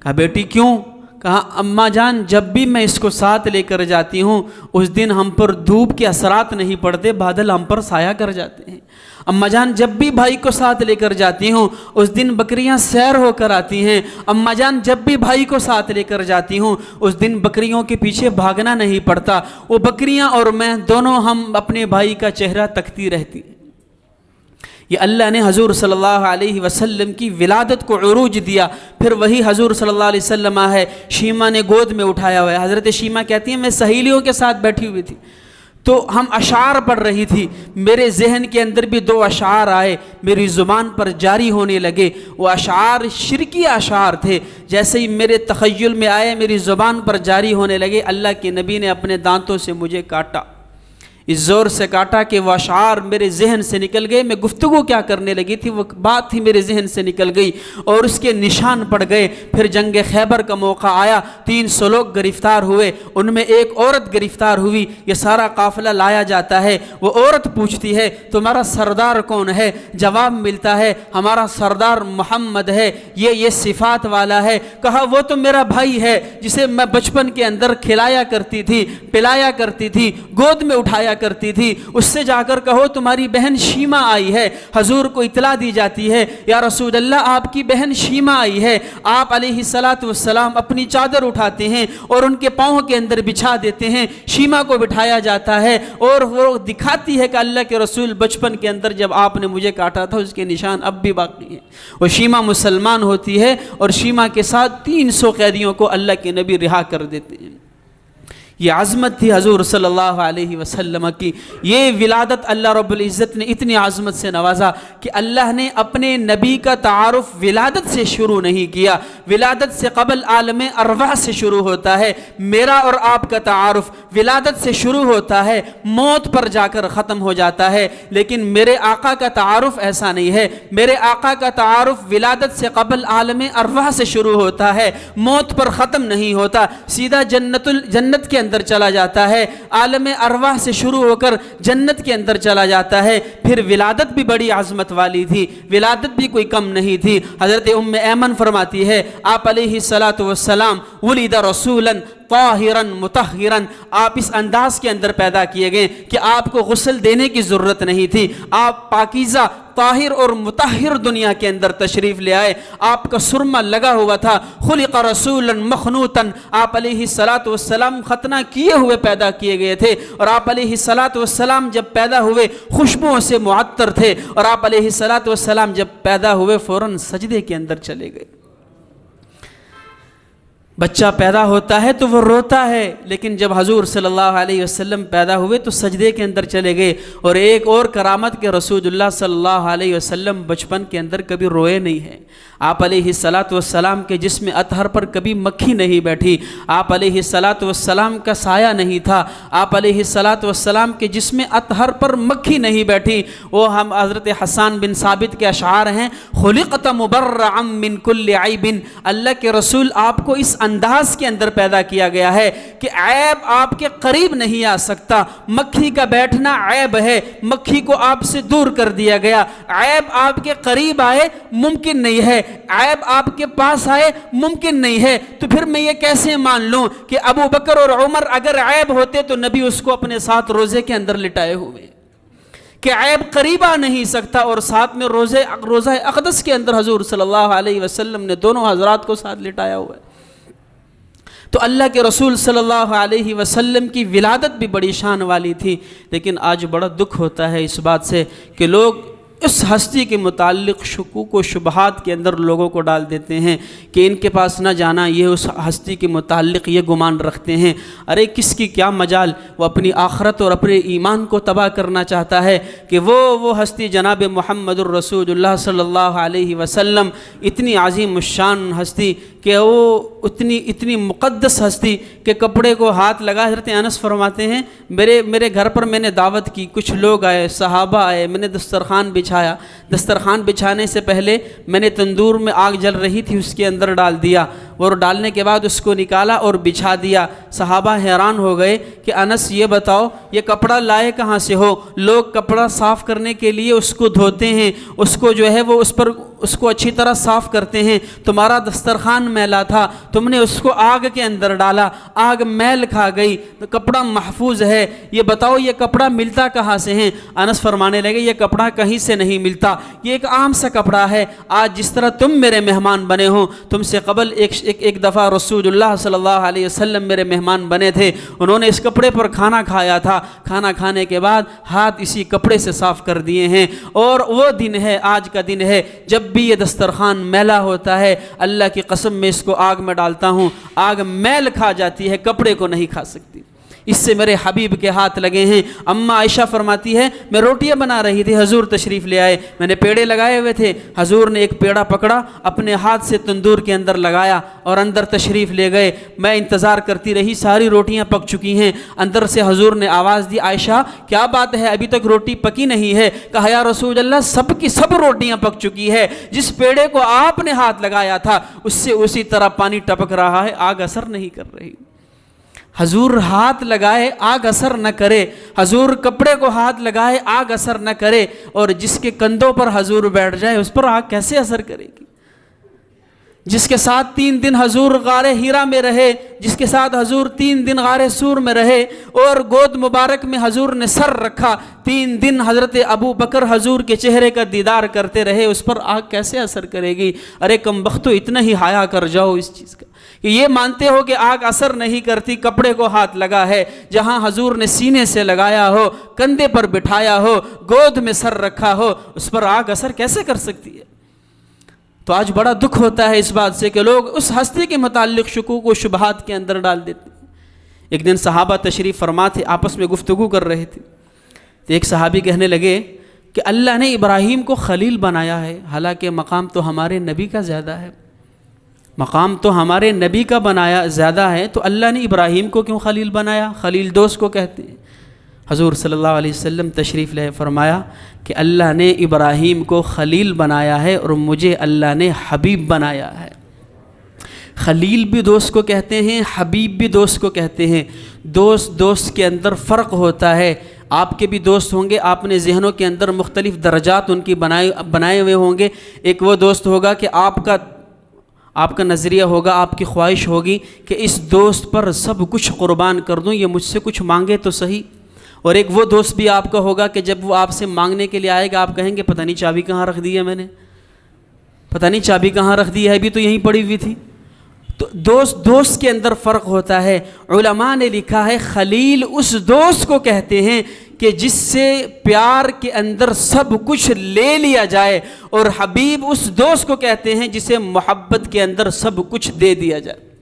Speaker 2: کہا بیٹی کیوں؟ کہا اماں جان جب بھی میں اس کو ساتھ لے کر جاتی ہوں اس دن ہم پر دھوپ کے اثرات نہیں پڑتے، بادل ہم پر سایہ کر جاتے ہیں۔ اماں جان جب بھی بھائی کو ساتھ لے کر جاتی ہوں اس دن بکریاں سیر ہو کر آتی ہیں۔ اماں جان جب بھی بھائی کو ساتھ لے کر جاتی ہوں اس دن بکریوں کے پیچھے بھاگنا نہیں پڑتا، وہ بکریاں اور میں دونوں ہم اپنے بھائی کا چہرہ تکتی رہتی ہیں۔ یہ اللہ نے حضور صلی اللہ علیہ وسلم کی ولادت کو عروج دیا۔ پھر وہی حضور صلی اللہ علیہ وسلم ہے، شیمہ نے گود میں اٹھایا ہوا ہے۔ حضرت شیمہ کہتی ہیں میں سہیلیوں کے ساتھ بیٹھی ہوئی تھی تو ہم اشعار پڑھ رہی تھی، میرے ذہن کے اندر بھی 2 اشعار آئے، میری زبان پر جاری ہونے لگے۔ وہ اشعار شرکی اشعار تھے، جیسے ہی میرے تخیل میں آئے میری زبان پر جاری ہونے لگے۔ اللہ کے نبی نے اپنے دانتوں سے مجھے کاٹا، اس زور سے کاٹا کہ وہ اشعار میرے ذہن سے نکل گئے۔ میں گفتگو کیا کرنے لگی تھی وہ بات ہی میرے ذہن سے نکل گئی اور اس کے نشان پڑ گئے۔ پھر جنگ خیبر کا موقع آیا، 300 لوگ گرفتار ہوئے، ان میں ایک عورت گرفتار ہوئی۔ یہ سارا قافلہ لایا جاتا ہے، وہ عورت پوچھتی ہے تمہارا سردار کون ہے؟ جواب ملتا ہے ہمارا سردار محمد ہے، یہ صفات والا ہے۔ کہا وہ تو میرا بھائی ہے جسے میں بچپن کے اندر کھلایا کرتی تھی، پلایا کرتی تھی، گود میں اٹھایا کرتی تھی، اس سے جا کر کہو تمہاری بہن شیمہ آئی ہے۔ حضور کو اطلاع دی جاتی ہے یا رسول اللہ آپ کی بہن شیمہ آئی ہے۔ آپ علیہ السلام اپنی چادر اٹھاتے ہیں اور ان کے پاؤں کے اندر بچھا دیتے ہیں، شیمہ کو بٹھایا جاتا ہے اور وہ دکھاتی ہے کہ اللہ کے رسول بچپن کے اندر جب آپ نے مجھے کاٹا تھا اس کے نشان اب بھی باقی ہیں۔ وہ شیمہ مسلمان ہوتی ہے اور شیمہ کے ساتھ 300 قیدیوں کو اللہ کے نبی رہا کر دیتے ہیں۔ یہ عظمت تھی حضور صلی اللہ علیہ وسلم کی۔ یہ ولادت اللہ رب العزت نے اتنی عظمت سے نوازا کہ اللہ نے اپنے نبی کا تعارف ولادت سے شروع نہیں کیا، ولادت سے قبل عالم ارواح سے شروع ہوتا ہے۔ میرا اور آپ کا تعارف ولادت سے شروع ہوتا ہے، موت پر جا کر ختم ہو جاتا ہے، لیکن میرے آقا کا تعارف ایسا نہیں ہے۔ میرے آقا کا تعارف ولادت سے قبل عالم ارواح سے شروع ہوتا ہے، موت پر ختم نہیں ہوتا، سیدھا جنت کے اندر چلا جاتا ہے، عالم ارواح سے شروع ہو کر جنت کے اندر چلا جاتا ہے۔ پھر ولادت بھی بڑی عظمت والی تھی، ولادت بھی کوئی کم نہیں تھی۔ حضرت ام ایمن فرماتی ہے آپ علیہ السلام ولد رسولا طاہرا مطہرا، آپ اس انداز کے اندر پیدا کیے گئے کہ آپ کو غسل دینے کی ضرورت نہیں تھی، آپ پاکیزہ طاہر اور مطہر دنیا کے اندر تشریف لے آئے، آپ کا سرما لگا ہوا تھا، خلق رسولا مخنوطا، آپ علیہ السلام ختنہ کیے ہوئے پیدا کیے گئے تھے، اور آپ علیہ السلام جب پیدا ہوئے خوشبوؤں سے معطر تھے، اور آپ علیہ السلام جب پیدا ہوئے فوراً سجدے کے اندر چلے گئے۔ بچہ پیدا ہوتا ہے تو وہ روتا ہے، لیکن جب حضور صلی اللہ علیہ وسلم پیدا ہوئے تو سجدے کے اندر چلے گئے۔ اور ایک اور کرامت کہ رسول اللہ صلی اللہ علیہ وسلم بچپن کے اندر کبھی روئے نہیں ہیں۔ آپ علیہ السلام کے جسم اطہر پر کبھی مکھی نہیں بیٹھی، آپ علیہ السلام کا سایہ نہیں تھا، آپ علیہ السلام کے جسم اطہر پر مکھی نہیں بیٹھی۔ وہ ہم حضرت حسان بن ثابت کے اشعار ہیں، خلقت مبرعا من کل عیب، اللہ کے رسول آپ کو اس انداز کے اندر پیدا کیا گیا ہے کہ عیب آپ کے قریب نہیں آ سکتا۔ مکھی کا بیٹھنا عیب ہے، مکھی کو آپ سے دور کر دیا گیا۔ عیب آپ کے قریب آئے ممکن نہیں ہے، عیب آپ کے پاس آئے ممکن نہیں ہے۔ تو پھر میں یہ کیسے مان لوں کہ ابو بکر اور عمر اگر عیب ہوتے تو نبی اس کو اپنے ساتھ روزے کے اندر لٹائے ہوئے، کہ عیب قریب آ نہیں سکتا، اور ساتھ میں روزہ اقدس کے اندر حضور صلی اللہ علیہ وسلم نے دونوں حضرات کو ساتھ لٹایا ہوا ہے۔ تو اللہ کے رسول صلی اللہ علیہ وسلم کی ولادت بھی بڑی شان والی تھی، لیکن آج بڑا دکھ ہوتا ہے اس بات سے کہ لوگ اس ہستی کے متعلق شکوک و شبہات کے اندر لوگوں کو ڈال دیتے ہیں کہ ان کے پاس نہ جانا، یہ اس ہستی کے متعلق یہ گمان رکھتے ہیں۔ ارے کس کی کیا مجال، وہ اپنی آخرت اور اپنے ایمان کو تباہ کرنا چاہتا ہے کہ وہ ہستی جناب محمد الرسول اللہ صلی اللہ علیہ وسلم، اتنی عظیم الشان ہستی کہ وہ اتنی مقدس ہستی کہ کپڑے کو ہاتھ لگا۔ حضرت انس فرماتے ہیں میرے گھر پر میں نے دعوت کی، کچھ لوگ آئے، صحابہ آئے، میں نے دسترخوان بچھایا، دسترخوان بچھانے سے پہلے میں نے تندور میں آگ جل رہی تھی اس کے اندر ڈال دیا، اور ڈالنے کے بعد اس کو نکالا اور بچھا دیا۔ صحابہ حیران ہو گئے کہ انس یہ بتاؤ یہ کپڑا لائے کہاں سے ہو؟ لوگ کپڑا صاف کرنے کے لیے اس کو دھوتے ہیں، اس کو جو ہے وہ اس کو اچھی طرح صاف کرتے ہیں، تمہارا دسترخوان میلا تھا، تم نے اس کو آگ کے اندر ڈالا، آگ میل کھا گئی، کپڑا محفوظ ہے، یہ بتاؤ یہ کپڑا ملتا کہاں سے ہے؟ انس فرمانے لگے یہ کپڑا کہیں سے نہیں ملتا، یہ ایک عام سا کپڑا ہے۔ آج جس طرح تم میرے مہمان بنے ہو، تم سے قبل ایک دفعہ رسول اللہ صلی اللہ علیہ وسلم میرے مہمان بنے تھے، انہوں نے اس کپڑے پر کھانا کھایا تھا، کھانا کھانے کے بعد ہاتھ اسی کپڑے سے صاف کر دیے ہیں، اور وہ دن ہے، آج کا دن ہے جب بھی یہ دسترخوان میلا ہوتا ہے، اللہ کی قسم میں اس کو آگ میں ڈالتا ہوں، آگ میل کھا جاتی ہے، کپڑے کو نہیں کھا سکتی، اس سے میرے حبیب کے ہاتھ لگے ہیں۔ اماں عائشہ فرماتی ہے میں روٹیاں بنا رہی تھی، حضور تشریف لے آئے، میں نے پیڑے لگائے ہوئے تھے، حضور نے ایک پیڑا پکڑا، اپنے ہاتھ سے تندور کے اندر لگایا اور اندر تشریف لے گئے۔ میں انتظار کرتی رہی، ساری روٹیاں پک چکی ہیں، اندر سے حضور نے آواز دی عائشہ کیا بات ہے ابھی تک روٹی پکی نہیں ہے؟ کہا یا رسول اللہ سب کی سب روٹیاں پک چکی ہے، جس پیڑے کو آپ نے ہاتھ لگایا تھا اس سے اسی طرح پانی ٹپک رہا ہے، آگ اثر نہیں کر رہی۔ حضور ہاتھ لگائے آگ اثر نہ کرے، حضور کپڑے کو ہاتھ لگائے آگ اثر نہ کرے، اور جس کے کندھوں پر حضور بیٹھ جائے اس پر آگ کیسے اثر کرے گی؟ جس کے ساتھ 3 دن حضور غار ہیرا میں رہے، جس کے ساتھ حضور 3 دن غار سور میں رہے، اور گود مبارک میں حضور نے سر رکھا، 3 دن حضرت ابو بکر حضور کے چہرے کا دیدار کرتے رہے، اس پر آگ کیسے اثر کرے گی؟ ارے کم بختو اتنا ہی حیا کر جاؤ اس چیز کا کہ یہ مانتے ہو کہ آگ اثر نہیں کرتی، کپڑے کو ہاتھ لگا ہے، جہاں حضور نے سینے سے لگایا ہو، کندھے پر بٹھایا ہو، گود میں سر رکھا ہو، اس پر آگ اثر کیسے کر سکتی ہے؟ تو آج بڑا دکھ ہوتا ہے اس بات سے کہ لوگ اس ہستی کے متعلق شکوک و شبہات کے اندر ڈال دیتے ہیں۔ ایک دن صحابہ تشریف فرما تھے، آپس میں گفتگو کر رہے تھے، تو ایک صحابی کہنے لگے کہ اللہ نے ابراہیم کو خلیل بنایا ہے، حالانکہ مقام تو ہمارے نبی کا زیادہ ہے، مقام تو ہمارے نبی کا بنایا زیادہ ہے، تو اللہ نے ابراہیم کو کیوں خلیل بنایا؟ خلیل دوست کو کہتے ہیں۔ حضور صلی اللہ علیہ وسلم تشریف لے فرمایا کہ اللہ نے ابراہیم کو خلیل بنایا ہے اور مجھے اللہ نے حبیب بنایا ہے۔ خلیل بھی دوست کو کہتے ہیں، حبیب بھی دوست کو کہتے ہیں۔ دوست کے اندر فرق ہوتا ہے، آپ کے بھی دوست ہوں گے، آپ نے ذہنوں کے اندر مختلف درجات ان کی بنائے ہوئے ہوں گے۔ ایک وہ دوست ہوگا کہ آپ کا نظریہ ہوگا، آپ کی خواہش ہوگی کہ اس دوست پر سب کچھ قربان کر دوں، یہ مجھ سے کچھ مانگے تو صحیح۔ اور ایک وہ دوست بھی آپ کا ہوگا کہ جب وہ آپ سے مانگنے کے لیے آئے گا آپ کہیں گے پتہ نہیں چابی کہاں رکھ دی ہے میں نے، پتہ نہیں چابی کہاں رکھ دی ہے، ابھی تو یہیں پڑی ہوئی تھی۔ تو دوست کے اندر فرق ہوتا ہے۔ علماء نے لکھا ہے خلیل اس دوست کو کہتے ہیں کہ جس سے پیار کے اندر سب کچھ لے لیا جائے، اور حبیب اس دوست کو کہتے ہیں جسے محبت کے اندر سب کچھ دے دیا جائے۔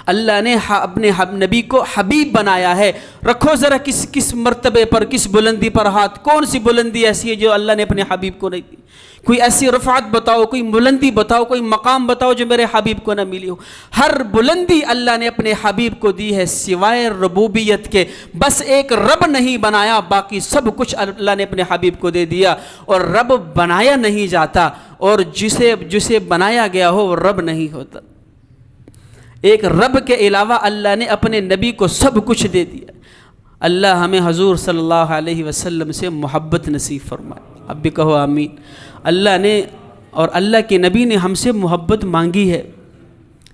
Speaker 2: اللہ نے اپنے نبی کو حبیب بنایا ہے۔ رکھو ذرا کس مرتبے پر، کس بلندی پر ہاتھ، کون سی بلندی ایسی ہے جو اللہ نے اپنے حبیب کو نہیں دی؟ کوئی ایسی رفعت بتاؤ، کوئی بلندی بتاؤ، کوئی مقام بتاؤ جو میرے حبیب کو نہ ملی ہو۔ ہر بلندی اللہ نے اپنے حبیب کو دی ہے سوائے ربوبیت کے۔ بس ایک رب نہیں بنایا، باقی سب کچھ اللہ نے اپنے حبیب کو دے دیا۔ اور رب بنایا نہیں جاتا، اور جسے بنایا گیا ہو وہ رب نہیں ہوتا۔ ایک رب کے علاوہ اللہ نے اپنے نبی کو سب کچھ دے دیا۔ اللہ ہمیں حضور صلی اللہ علیہ وسلم سے محبت نصیب فرمائے۔ اب بھی کہو آمین۔ اللہ نے اور اللہ کے نبی نے ہم سے محبت مانگی ہے۔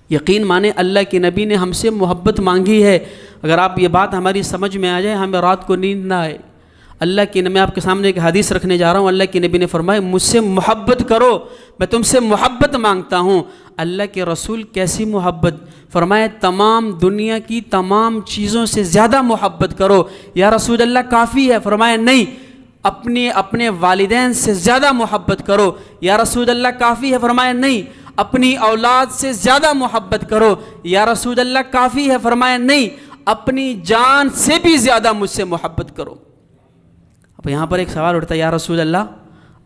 Speaker 2: یقین مانیں اللہ کے نبی نے ہم سے محبت مانگی ہے۔ اگر آپ یہ بات ہماری سمجھ میں آ جائے، ہمیں رات کو نیند نہ آئے۔ اللہ کی میں آپ کے سامنے ایک حدیث رکھنے جا رہا ہوں۔ اللہ کے نبی نے فرمایا مجھ سے محبت کرو، میں تم سے محبت مانگتا ہوں۔ اللہ کے رسول کیسی محبت؟ فرمایا تمام دنیا کی تمام چیزوں سے زیادہ محبت کرو۔ یا رسول اللہ کافی ہے؟ فرمایا نہیں، اپنے والدین سے زیادہ محبت کرو۔ یا رسول اللہ کافی ہے؟ فرمایا نہیں، اپنی اولاد سے زیادہ محبت کرو۔ یا رسول اللہ کافی ہے؟ فرمایا نہیں، اپنی جان سے بھی زیادہ مجھ سے محبت کرو۔ اب یہاں پر ایک سوال اٹھتا ہے، یا رسول اللہ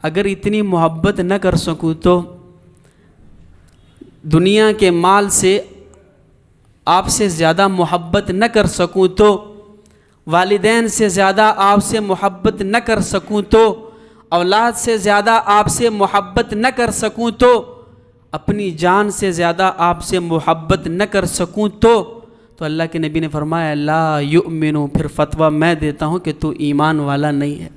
Speaker 2: اگر اتنی محبت نہ کر سکوں تو دنیا کے مال سے آپ سے زیادہ محبت نہ کر سکوں تو، والدین سے زیادہ آپ سے محبت نہ کر سکوں تو، اولاد سے زیادہ آپ سے محبت نہ کر سکوں تو، اپنی جان سے زیادہ آپ سے محبت نہ کر سکوں تو اللہ کے نبی نے فرمایا لا یؤمنو، پھر فتویٰ میں دیتا ہوں کہ تو ایمان والا نہیں ہے۔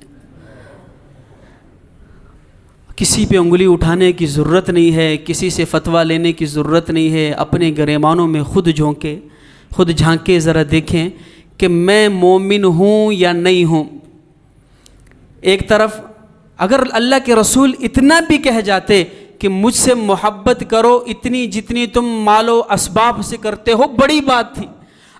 Speaker 2: کسی پہ انگلی اٹھانے کی ضرورت نہیں ہے، کسی سے فتویٰ لینے کی ضرورت نہیں ہے۔ اپنے گریبانوں میں خود جھانکے ذرا دیکھیں کہ میں مومن ہوں یا نہیں ہوں۔ ایک طرف اگر اللہ کے رسول اتنا بھی کہہ جاتے کہ مجھ سے محبت کرو اتنی جتنی تم مال و اسباب سے کرتے ہو، بڑی بات تھی۔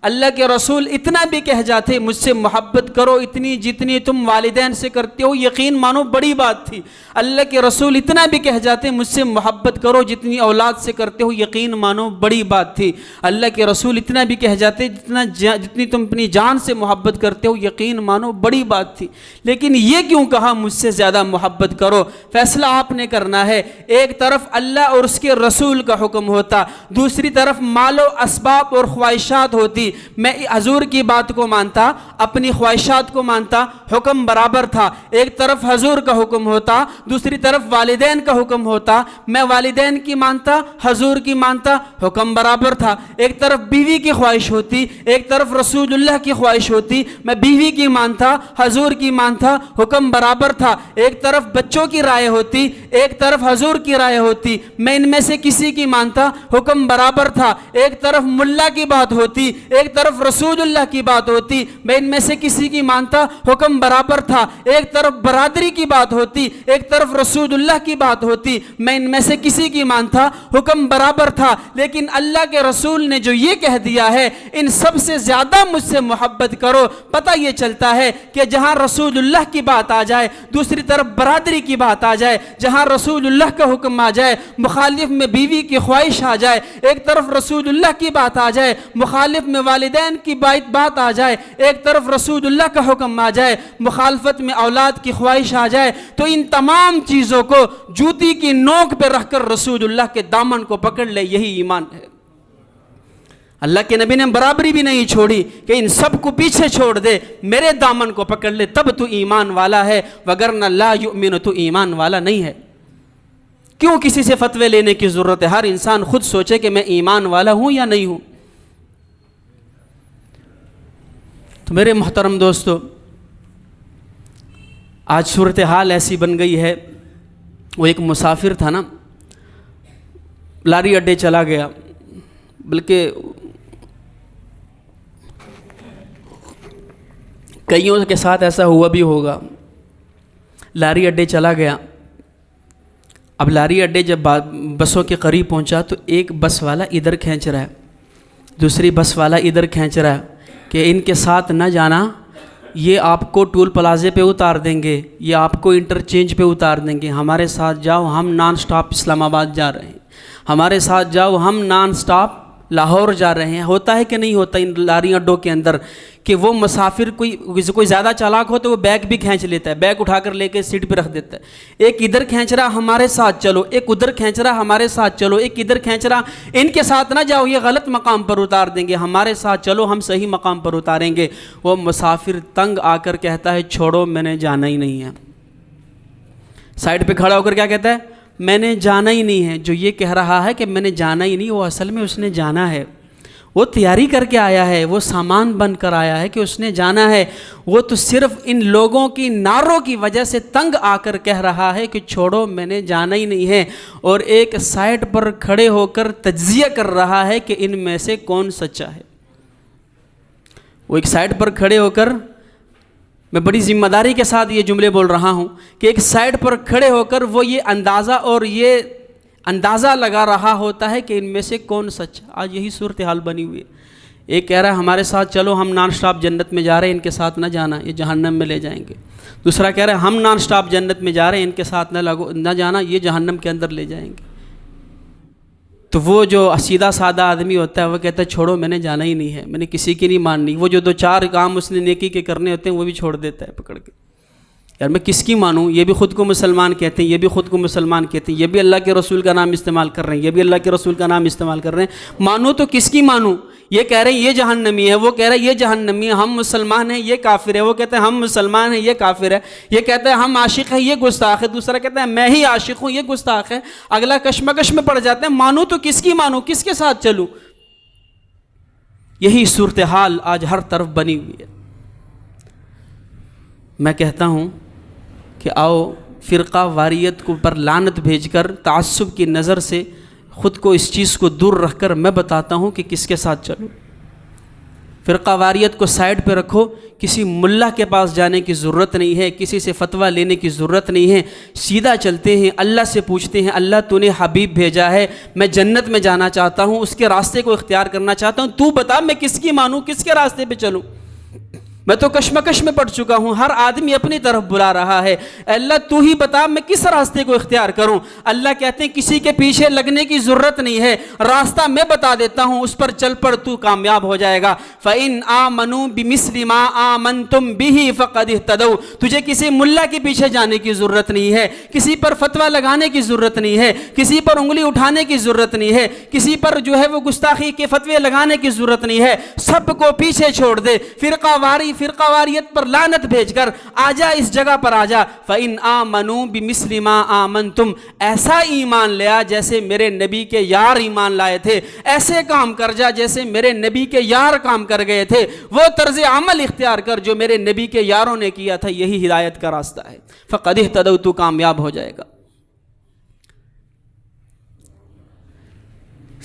Speaker 2: اللہ کے رسول اتنا بھی کہہ جاتے مجھ سے محبت کرو اتنی جتنی تم والدین سے کرتے ہو، یقین مانو بڑی بات تھی۔ اللہ کے رسول اتنا بھی کہہ جاتے مجھ سے محبت کرو جتنی اولاد سے کرتے ہو، یقین مانو بڑی بات تھی۔ اللہ کے رسول اتنا بھی کہہ جاتے جتنی تم اپنی جان سے محبت کرتے ہو، یقین مانو بڑی بات تھی۔ لیکن یہ کیوں کہا مجھ سے زیادہ محبت کرو؟ فیصلہ آپ نے کرنا ہے۔ ایک طرف اللہ اور اس کے رسول کا حکم ہوتا، دوسری طرف مال و اسباب اور خواہشات ہوتی۔ میں حضور کی بات کو مانتا، اپنی خواہشات کو مانتا، حکم برابر تھا۔ ایک طرف حضور کا حکم ہوتا، دوسری طرف والدین کا حکم ہوتا، میں والدین کی مانتا، حضور کی مانتا، حکم برابر تھا۔ ایک طرف بیوی کی خواہش ہوتی، ایک طرف رسول اللہ کی خواہش ہوتی، میں بیوی کی مانتا، حضور کی مانتا، حکم برابر تھا۔ ایک طرف بچوں کی رائے ہوتی، ایک طرف حضور کی رائے ہوتی، میں ان میں سے کسی کی مانتا، حکم برابر تھا۔ ایک طرف ملا کی بات ہوتی، ایک طرف رسول اللہ کی بات ہوتی، میں ان میں سے کسی کی مانتا، حکم برابر تھا۔ ایک طرف برادری کی بات ہوتی، ایک طرف رسول اللہ کی بات ہوتی، میں ان میں سے کسی کی مانتا، حکم برابر تھا۔ لیکن اللہ کے رسول نے جو یہ کہہ دیا ہے ان سب سے زیادہ مجھ سے محبت کرو، پتہ یہ چلتا ہے کہ جہاں رسول اللہ کی بات آ جائے، دوسری طرف برادری کی بات آ جائے، جہاں رسول اللہ کا حکم آ جائے، مخالف میں بیوی کی خواہش آ جائے، ایک طرف رسول اللہ کی بات آ جائے، مخالف میں والدین کی بات آ جائے، ایک طرف رسول اللہ کا حکم آ جائے، مخالفت میں اولاد کی خواہش آ جائے، تو ان تمام چیزوں کو جوتی کی نوک پہ رکھ کر رسول اللہ کے دامن کو پکڑ لے، یہی ایمان ہے۔ اللہ کے نبی نے برابری بھی نہیں چھوڑی کہ ان سب کو پیچھے چھوڑ دے، میرے دامن کو پکڑ لے، تب تو ایمان والا ہے، وگرنہ لا یؤمن، تو ایمان والا نہیں ہے۔ کیوں کسی سے فتوے لینے کی ضرورت ہے؟ ہر انسان خود سوچے کہ میں ایمان والا ہوں یا نہیں ہوں۔ تو میرے محترم دوستو، آج صورتحال ایسی بن گئی ہے، وہ ایک مسافر تھا نا، لاری اڈے چلا گیا، بلکہ کئیوں کے ساتھ ایسا ہوا بھی ہوگا، لاری اڈے چلا گیا۔ اب لاری اڈے جب بسوں کے قریب پہنچا تو ایک بس والا ادھر کھینچ رہا ہے، دوسری بس والا ادھر کھینچ رہا ہے کہ ان کے ساتھ نہ جانا، یہ آپ کو ٹول پلازے پہ اتار دیں گے، یہ آپ کو انٹرچینج پہ اتار دیں گے، ہمارے ساتھ جاؤ، ہم نان سٹاپ اسلام آباد جا رہے ہیں، ہمارے ساتھ جاؤ، ہم نان سٹاپ لاہور جا رہے ہیں، ہوتا ہے کہ نہیں ہوتا ان لاری اڈوں کے اندر کہ وہ مسافر کوئی زیادہ چالاک ہو تو وہ بیگ بھی کھینچ لیتا ہے، بیگ اٹھا کر لے کے سیٹ پہ رکھ دیتا ہے، ایک ادھر کھینچ رہا ہمارے ساتھ چلو، ایک ادھر کھینچ رہا ہمارے ساتھ چلو، ایک ادھر کھینچ رہا ان کے ساتھ نہ جاؤ یہ غلط مقام پر اتار دیں گے، ہمارے ساتھ چلو ہم صحیح مقام پر اتاریں گے۔ وہ مسافر تنگ آ کر کہتا ہے چھوڑو میں نے جانا ہی نہیں ہے، سائڈ پہ کھڑا ہو کر کیا کہتا ہے؟ میں نے جانا ہی نہیں ہے۔ جو یہ کہہ رہا ہے کہ میں نے جانا ہی نہیں، وہ اصل میں اس نے جانا ہے، وہ تیاری کر کے آیا ہے، وہ سامان بن کر آیا ہے کہ اس نے جانا ہے، وہ تو صرف ان لوگوں کی نعروں کی وجہ سے تنگ آ کر کہہ رہا ہے کہ چھوڑو میں نے جانا ہی نہیں ہے، اور ایک سائٹ پر کھڑے ہو کر تجزیہ کر رہا ہے کہ ان میں سے کون سچا ہے۔ وہ ایک سائٹ پر کھڑے ہو کر، میں بڑی ذمہ داری کے ساتھ یہ جملے بول رہا ہوں کہ ایک سائٹ پر کھڑے ہو کر وہ یہ اندازہ اور یہ اندازہ لگا رہا ہوتا ہے کہ ان میں سے کون سچ۔ آج یہی صورتحال بنی ہوئی ہے، ایک کہہ رہا ہے ہمارے ساتھ چلو ہم نان سٹاپ جنت میں جا رہے ہیں، ان کے ساتھ نہ جانا یہ جہنم میں لے جائیں گے۔ دوسرا کہہ رہا ہے ہم نان سٹاپ جنت میں جا رہے ہیں، ان کے ساتھ نہ جانا یہ جہنم کے اندر لے جائیں گے۔ تو وہ جو سیدھا سادہ آدمی ہوتا ہے وہ کہتا ہے چھوڑو میں نے جانا ہی نہیں ہے، میں نے کسی کی نہیں ماننی۔ وہ جو 2-4 کام اس نے نیکی کے کرنے ہوتے ہیں وہ بھی چھوڑ دیتا ہے پکڑ کے، یار میں کس کی مانوں؟ یہ بھی خود کو مسلمان کہتے ہیں، یہ بھی خود کو مسلمان کہتے ہیں، یہ بھی اللہ کے رسول کا نام استعمال کر رہے ہیں، یہ بھی اللہ کے رسول کا نام استعمال کر رہے ہیں، مانوں تو کس کی مانوں؟ یہ کہہ رہے ہیں یہ جہنمی ہے، وہ کہہ رہا ہے یہ جہنمی ہے، ہم مسلمان ہیں یہ کافر ہے، وہ کہتا ہے ہم مسلمان ہیں یہ کافر ہے، یہ کہتا ہے ہم عاشق ہیں یہ گستاخ ہے، دوسرا کہتا ہے میں ہی عاشق ہوں یہ گستاخ ہے، اگلا کشمکش میں پڑ جاتا ہے، مانوں تو کس کی مانوں، کس کے ساتھ چلوں؟ یہی صورتحال آج ہر طرف بنی ہوئی ہے۔ میں کہتا ہوں کہ آؤ فرقہ واریت کو پر لعنت بھیج کر تعصب کی نظر سے خود کو اس چیز کو دور رکھ کر میں بتاتا ہوں کہ کس کے ساتھ چلو۔ فرقہ واریت کو سائڈ پہ رکھو، کسی ملا کے پاس جانے کی ضرورت نہیں ہے، کسی سے فتویٰ لینے کی ضرورت نہیں ہے، سیدھا چلتے ہیں، اللہ سے پوچھتے ہیں اللہ تو نے حبیب بھیجا ہے، میں جنت میں جانا چاہتا ہوں، اس کے راستے کو اختیار کرنا چاہتا ہوں، تو بتا میں کس کی مانوں، کس کے راستے پہ چلوں؟ میں تو کشمکش میں پڑ چکا ہوں، ہر آدمی اپنی طرف بلا رہا ہے، اللہ تو ہی بتا میں کس راستے کو اختیار کروں؟ اللہ کہتے ہیں کسی کے پیچھے لگنے کی ضرورت نہیں ہے، راستہ میں بتا دیتا ہوں، اس پر چل پڑ تو کامیاب ہو جائے گا۔ فَإِنْ آمَنُوا بِمِثْلِ مَا آمَنْتُمْ بِهِ فَقَدِ اهْتَدَوْا۔ تجھے کسی ملا کے پیچھے جانے کی ضرورت نہیں ہے، کسی پر فتویٰ لگانے کی ضرورت نہیں ہے، کسی پر انگلی اٹھانے کی ضرورت نہیں ہے، کسی پر جو ہے وہ گستاخی کے فتوے لگانے کی ضرورت نہیں ہے، سب کو پیچھے چھوڑ دے، فرقہ واریت پر لعنت بھیج کر آجا اس جگہ پر آجا۔ فَإِنْ آمَنُوا بِمِثْلِ مَا آمَنْتُمْ، ایسا ایمان لیا جیسے میرے نبی کے یار ایمان لائے تھے، ایسے کام کر جا جیسے میرے نبی کے یار کام کر گئے تھے، وہ طرز عمل اختیار کر جو میرے نبی کے یاروں نے کیا تھا، یہی ہدایت کا راستہ ہے۔ فَقَدِ اهْتَدَوْا، تو کامیاب ہو جائے گا۔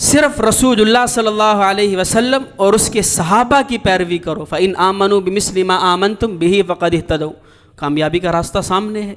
Speaker 2: صرف رسول اللہ صلی اللہ علیہ وسلم اور اس کے صحابہ کی پیروی کرو۔ فَإِنْ آمَنُوا بِمِثْلِ مَا آمَنْتُمْ بِهِ فَقَدِ اهْتَدَوْا، کامیابی کا راستہ سامنے ہے۔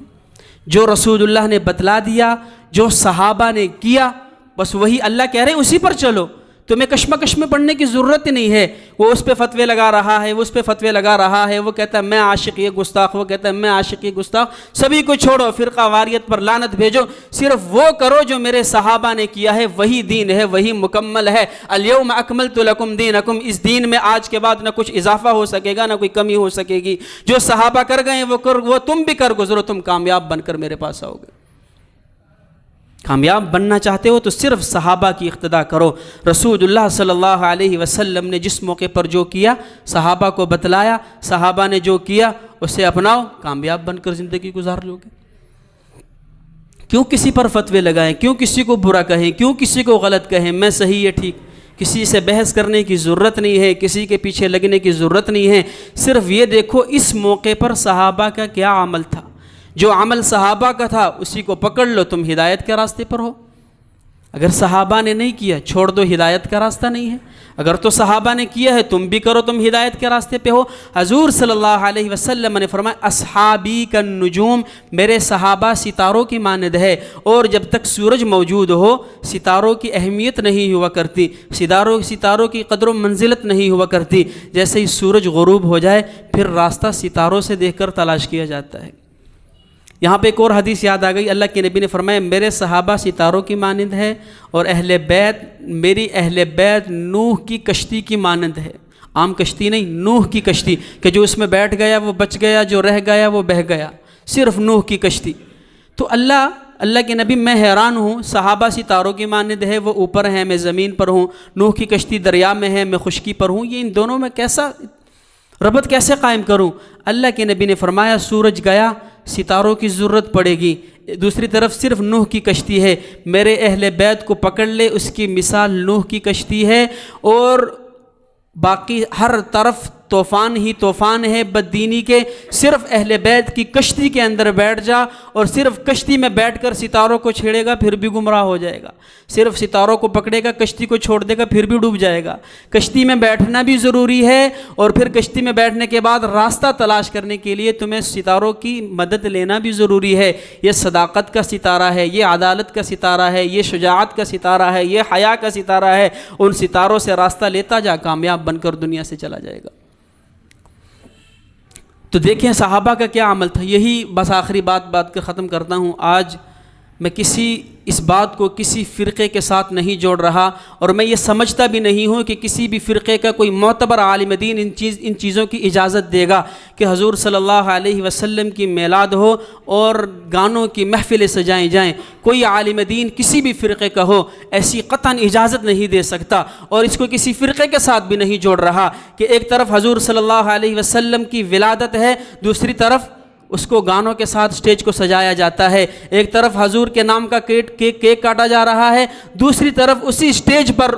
Speaker 2: جو رسول اللہ نے بتلا دیا، جو صحابہ نے کیا، بس وہی اللہ کہہ رہے ہیں اسی پر چلو، تمہیں کشمکش میں پڑھنے کی ضرورت ہی نہیں ہے۔ وہ اس پہ فتوے لگا رہا ہے، وہ اس پہ فتوے لگا رہا ہے، وہ کہتا ہے میں عاشق یہ گستاخ، وہ کہتا ہے میں عاشق یہ گستاخ، سبھی کو چھوڑو، فرقہ واریت پر لعنت بھیجو، صرف وہ کرو جو میرے صحابہ نے کیا ہے، وہی دین ہے، وہی مکمل ہے۔ الیوم اکملت لکم دینکم، اس دین میں آج کے بعد نہ کچھ اضافہ ہو سکے گا نہ کوئی کمی ہو سکے گی، جو صحابہ کر گئے وہ تم بھی کر گزرو، تم کامیاب بن کر میرے پاس آؤ گے۔ کامیاب بننا چاہتے ہو تو صرف صحابہ کی اقتداء کرو۔ رسول اللہ صلی اللہ علیہ وسلم نے جس موقع پر جو کیا صحابہ کو بتلایا، صحابہ نے جو کیا اسے اپناؤ، کامیاب بن کر زندگی گزار لو گے۔ کیوں کسی پر فتوے لگائیں، کیوں کسی کو برا کہیں، کیوں کسی کو غلط کہیں، میں صحیح ہے ٹھیک، کسی سے بحث کرنے کی ضرورت نہیں ہے، کسی کے پیچھے لگنے کی ضرورت نہیں ہے۔ صرف یہ دیکھو اس موقع پر صحابہ کا کیا عمل تھا، جو عمل صحابہ کا تھا اسی کو پکڑ لو، تم ہدایت کے راستے پر ہو۔ اگر صحابہ نے نہیں کیا چھوڑ دو، ہدایت کا راستہ نہیں ہے۔ اگر تو صحابہ نے کیا ہے تم بھی کرو، تم ہدایت کے راستے پہ ہو۔ حضور صلی اللہ علیہ وسلم نے فرمایا اصحابی کالنجوم، میرے صحابہ ستاروں کی مانند ہے، اور جب تک سورج موجود ہو ستاروں کی اہمیت نہیں ہوا کرتی، ستاروں کی قدر و منزلت نہیں ہوا کرتی۔ جیسے ہی سورج غروب ہو جائے پھر راستہ ستاروں سے دیکھ کر تلاش کیا جاتا ہے۔ یہاں پہ ایک اور حدیث یاد آ گئی، اللہ کے نبی نے فرمایا میرے صحابہ ستاروں کی مانند ہے اور میری اہل بیت نوح کی کشتی کی مانند ہے. عام کشتی نہیں، نوح کی کشتی، کہ جو اس میں بیٹھ گیا وہ بچ گیا، جو رہ گیا وہ بہہ گیا، صرف نوح کی کشتی. تو اللہ کے نبی میں حیران ہوں، صحابہ ستاروں کی مانند ہے، وہ اوپر ہیں، میں زمین پر ہوں، نوح کی کشتی دریا میں ہے، میں خشکی پر ہوں، یہ ان دونوں میں کیسا ربط کیسے قائم کروں؟ اللہ کے نبی نے فرمایا سورج گیا ستاروں کی ضرورت پڑے گی، دوسری طرف صرف نوح کی کشتی ہے، میرے اہل بیت کو پکڑ لے، اس کی مثال نوح کی کشتی ہے، اور باقی ہر طرف طوفان ہی طوفان ہے بددینی کے، صرف اہل بیت کی کشتی کے اندر بیٹھ جا اور صرف کشتی میں بیٹھ کر ستاروں کو چھیڑے گا پھر بھی گمراہ ہو جائے گا، صرف ستاروں کو پکڑے گا کشتی کو چھوڑ دے گا پھر بھی ڈوب جائے گا. کشتی میں بیٹھنا بھی ضروری ہے، اور پھر کشتی میں بیٹھنے کے بعد راستہ تلاش کرنے کے لیے تمہیں ستاروں کی مدد لینا بھی ضروری ہے. یہ صداقت کا ستارہ ہے، یہ عدالت کا ستارہ ہے، یہ شجاعت کا ستارہ ہے، یہ حیا کا ستارہ ہے. ان ستاروں سے راستہ لیتا جا، کامیاب بن کر دنیا سے چلا جائے گا. تو دیکھیں صحابہ کا کیا عمل تھا. یہی بس آخری بات کر ختم کرتا ہوں. آج میں اس بات کو کسی فرقے کے ساتھ نہیں جوڑ رہا، اور میں یہ سمجھتا بھی نہیں ہوں کہ کسی بھی فرقے کا کوئی معتبر عالم دین ان چیزوں کی اجازت دے گا کہ حضور صلی اللہ علیہ وسلم کی میلاد ہو اور گانوں کی محفلیں سجائیں جائیں. کوئی عالم دین کسی بھی فرقے کا ہو ایسی قطعاً اجازت نہیں دے سکتا، اور اس کو کسی فرقے کے ساتھ بھی نہیں جوڑ رہا کہ ایک طرف حضور صلی اللہ علیہ وسلم کی ولادت ہے، دوسری طرف اس کو گانوں کے ساتھ سٹیج کو سجایا جاتا ہے، ایک طرف حضور کے نام کا کیک کاٹا جا رہا ہے، دوسری طرف اسی سٹیج پر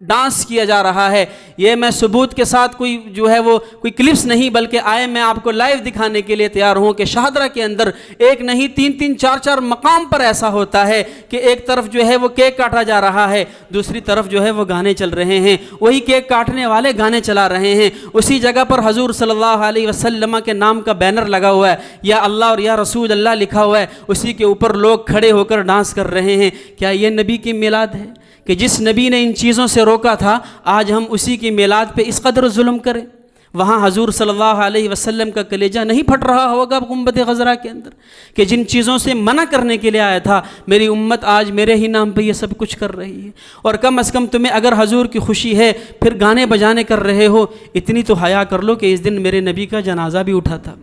Speaker 2: ڈانس کیا جا رہا ہے. یہ میں ثبوت کے ساتھ کوئی کلپس نہیں، بلکہ میں آپ کو لائیو دکھانے کے لیے تیار ہوں کہ شاہدرہ کے اندر ایک نہیں 3-3 4-4 مقام پر ایسا ہوتا ہے کہ ایک طرف وہ کیک کاٹا جا رہا ہے، دوسری طرف وہ گانے چل رہے ہیں، وہی کیک کاٹنے والے گانے چلا رہے ہیں. اسی جگہ پر حضور صلی اللہ علیہ وسلم کے نام کا بینر لگا ہوا ہے، یا اللہ اور یا رسول اللہ لکھا ہوا ہے، اسی کے اوپر لوگ کھڑے ہو کر ڈانس کر رہے ہیں. کیا یہ نبی کی میلاد ہے کہ جس نبی نے ان چیزوں سے روکا تھا آج ہم اسی کی میلاد پہ اس قدر ظلم کریں؟ وہاں حضور صلی اللہ علیہ وسلم کا کلیجہ نہیں پھٹ رہا ہوگا گنبد خضرا کے اندر کہ جن چیزوں سے منع کرنے کے لیے آیا تھا میری امت آج میرے ہی نام پہ یہ سب کچھ کر رہی ہے. اور کم از کم تمہیں اگر حضور کی خوشی ہے پھر گانے بجانے کر رہے ہو، اتنی تو حیا کر لو کہ اس دن میرے نبی کا جنازہ بھی اٹھا تھا،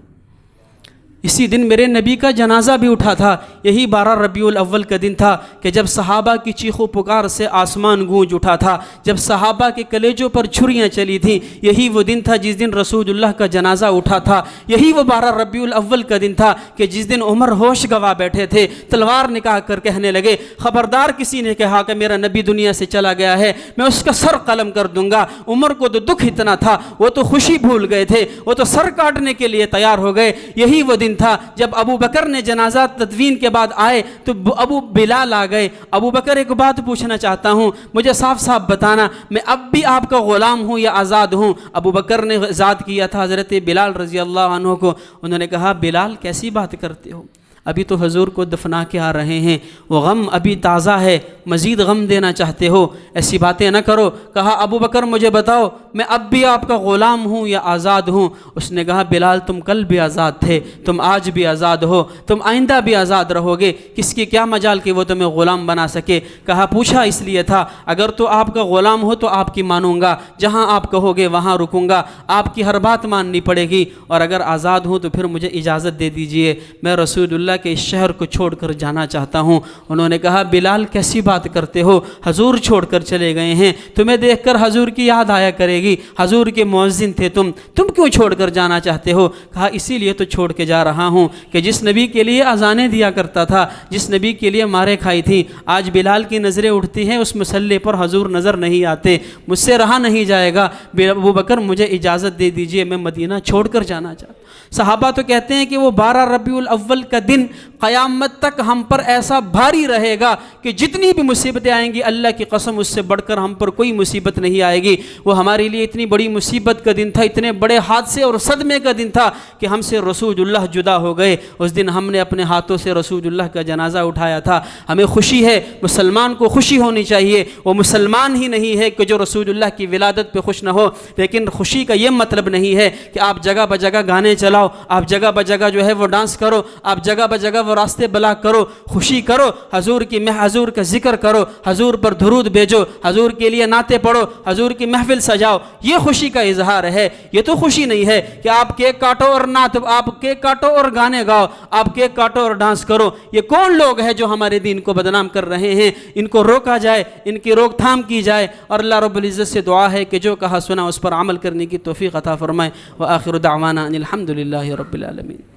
Speaker 2: اسی دن میرے نبی کا جنازہ بھی اٹھا تھا. یہی 12 ربیع الاول کا دن تھا کہ جب صحابہ کی چیخ و پکار سے آسمان گونج اٹھا تھا، جب صحابہ کے کلیجوں پر چھریاں چلی تھیں. یہی وہ دن تھا جس دن رسول اللہ کا جنازہ اٹھا تھا. یہی وہ 12 ربیع الاول کا دن تھا کہ جس دن عمر ہوش گوا بیٹھے تھے، تلوار نکال کر کہنے لگے خبردار کسی نے کہا کہ میرا نبی دنیا سے چلا گیا ہے میں اس کا سر قلم کر دوں گا. عمر کو تو دکھ اتنا تھا، وہ تو خوشی بھول گئے تھے، وہ تو سر کاٹنے کے لیے تیار ہو گئے. یہی وہ دن تھا جب ابو بکر نے جنازہ تدفین کے بعد آئے تو ابو بلال آ گئے. ابو بکر ایک بات پوچھنا چاہتا ہوں، مجھے صاف صاف بتانا میں اب بھی آپ کا غلام ہوں یا آزاد ہوں؟ ابو بکر نے آزاد کیا تھا حضرت بلال رضی اللہ عنہ کو. انہوں نے کہا بلال کیسی بات کرتے ہو، ابھی تو حضور کو دفنا کے آ رہے ہیں، وہ غم ابھی تازہ ہے، مزید غم دینا چاہتے ہو، ایسی باتیں نہ کرو. کہا ابو بکر مجھے بتاؤ میں اب بھی آپ کا غلام ہوں یا آزاد ہوں؟ اس نے کہا بلال تم کل بھی آزاد تھے، تم آج بھی آزاد ہو، تم آئندہ بھی آزاد رہو گے، کس کی کیا مجال کہ وہ تمہیں غلام بنا سکے؟ کہا پوچھا اس لیے تھا اگر تو آپ کا غلام ہو تو آپ کی مانوں گا، جہاں آپ کہو گے وہاں رکوں گا، آپ کی ہر بات ماننی پڑے گی، اور اگر آزاد ہوں تو پھر مجھے اجازت دے دیجئے، میں رسول اللہ کہ اس شہر کو چھوڑ کر جانا چاہتا ہوں. انہوں نے کہا بلال کیسی بات کرتے ہو، حضور چھوڑ کر چلے گئے ہیں، تمہیں دیکھ کر حضور کی یاد آیا کرے گی، حضور کے مؤذن تھے تم کیوں چھوڑ کر جانا چاہتے ہو؟ کہا اسی لیے تو چھوڑ کے جا رہا ہوں کہ جس نبی کے لیے اذانیں دیا کرتا تھا، جس نبی کے لیے مارے کھائی تھی، آج بلال کی نظریں اٹھتی ہیں اس مسلح پر حضور نظر نہیں آتے، مجھ سے رہا نہیں جائے گا، ابو بکر مجھے اجازت دے دیجئے میں مدینہ چھوڑ کر جانا چاہتا. صحابہ تو کہتے ہیں کہ وہ 12 ربیع الاول کا دن قیامت تک ہم پر ایسا بھاری رہے گا کہ جتنی بھی مصیبتیں آئیں گی اللہ کی قسم اس سے بڑھ کر ہم پر کوئی مصیبت نہیں آئے گی. وہ ہمارے لیے اتنی بڑی مصیبت کا دن تھا، اتنے بڑے حادثے اور صدمے کا دن تھا کہ ہم سے رسول اللہ جدا ہو گئے. اس دن ہم نے اپنے ہاتھوں سے رسول اللہ کا جنازہ اٹھایا تھا. ہمیں خوشی ہے، مسلمان کو خوشی ہونی چاہیے. وہ مسلمان ہی نہیں ہے کہ جو رسول اللہ کی ولادت پہ خوش نہ ہو، لیکن خوشی کا یہ مطلب نہیں ہے کہ آپ جگہ بجگہ گانے چلو چلاؤ, آپ جگہ بجگہ جو ہے وہ ڈانس کرو, آپ جگہ بجگہ وہ راستے بلاک کرو, خوشی کرو, حضور کا ذکر کرو, حضور پر درود بھیجو, حضور کے لیے نعتیں پڑھو, حضور کی محفل سجاؤ. یہ خوشی کا اظہار ہے. یہ تو خوشی نہیں ہے کہ آپ کیک کاٹو اور آپ کیک کاٹو اور گانے گاؤ, آپ کیک کاٹو اور ڈانس کرو. یہ کون لوگ ہیں جو ہمارے دین کو بدنام کر رہے ہیں؟ ان کو روکا جائے, ان کی روک تھام کی جائے, اور اللہ رب العزت سے دعا ہے کہ جو کہا سنا اس پر عمل کرنے کی توفیق عطا فرمائے. وآخر دعوانا ان الحمد للہ رب العالمین.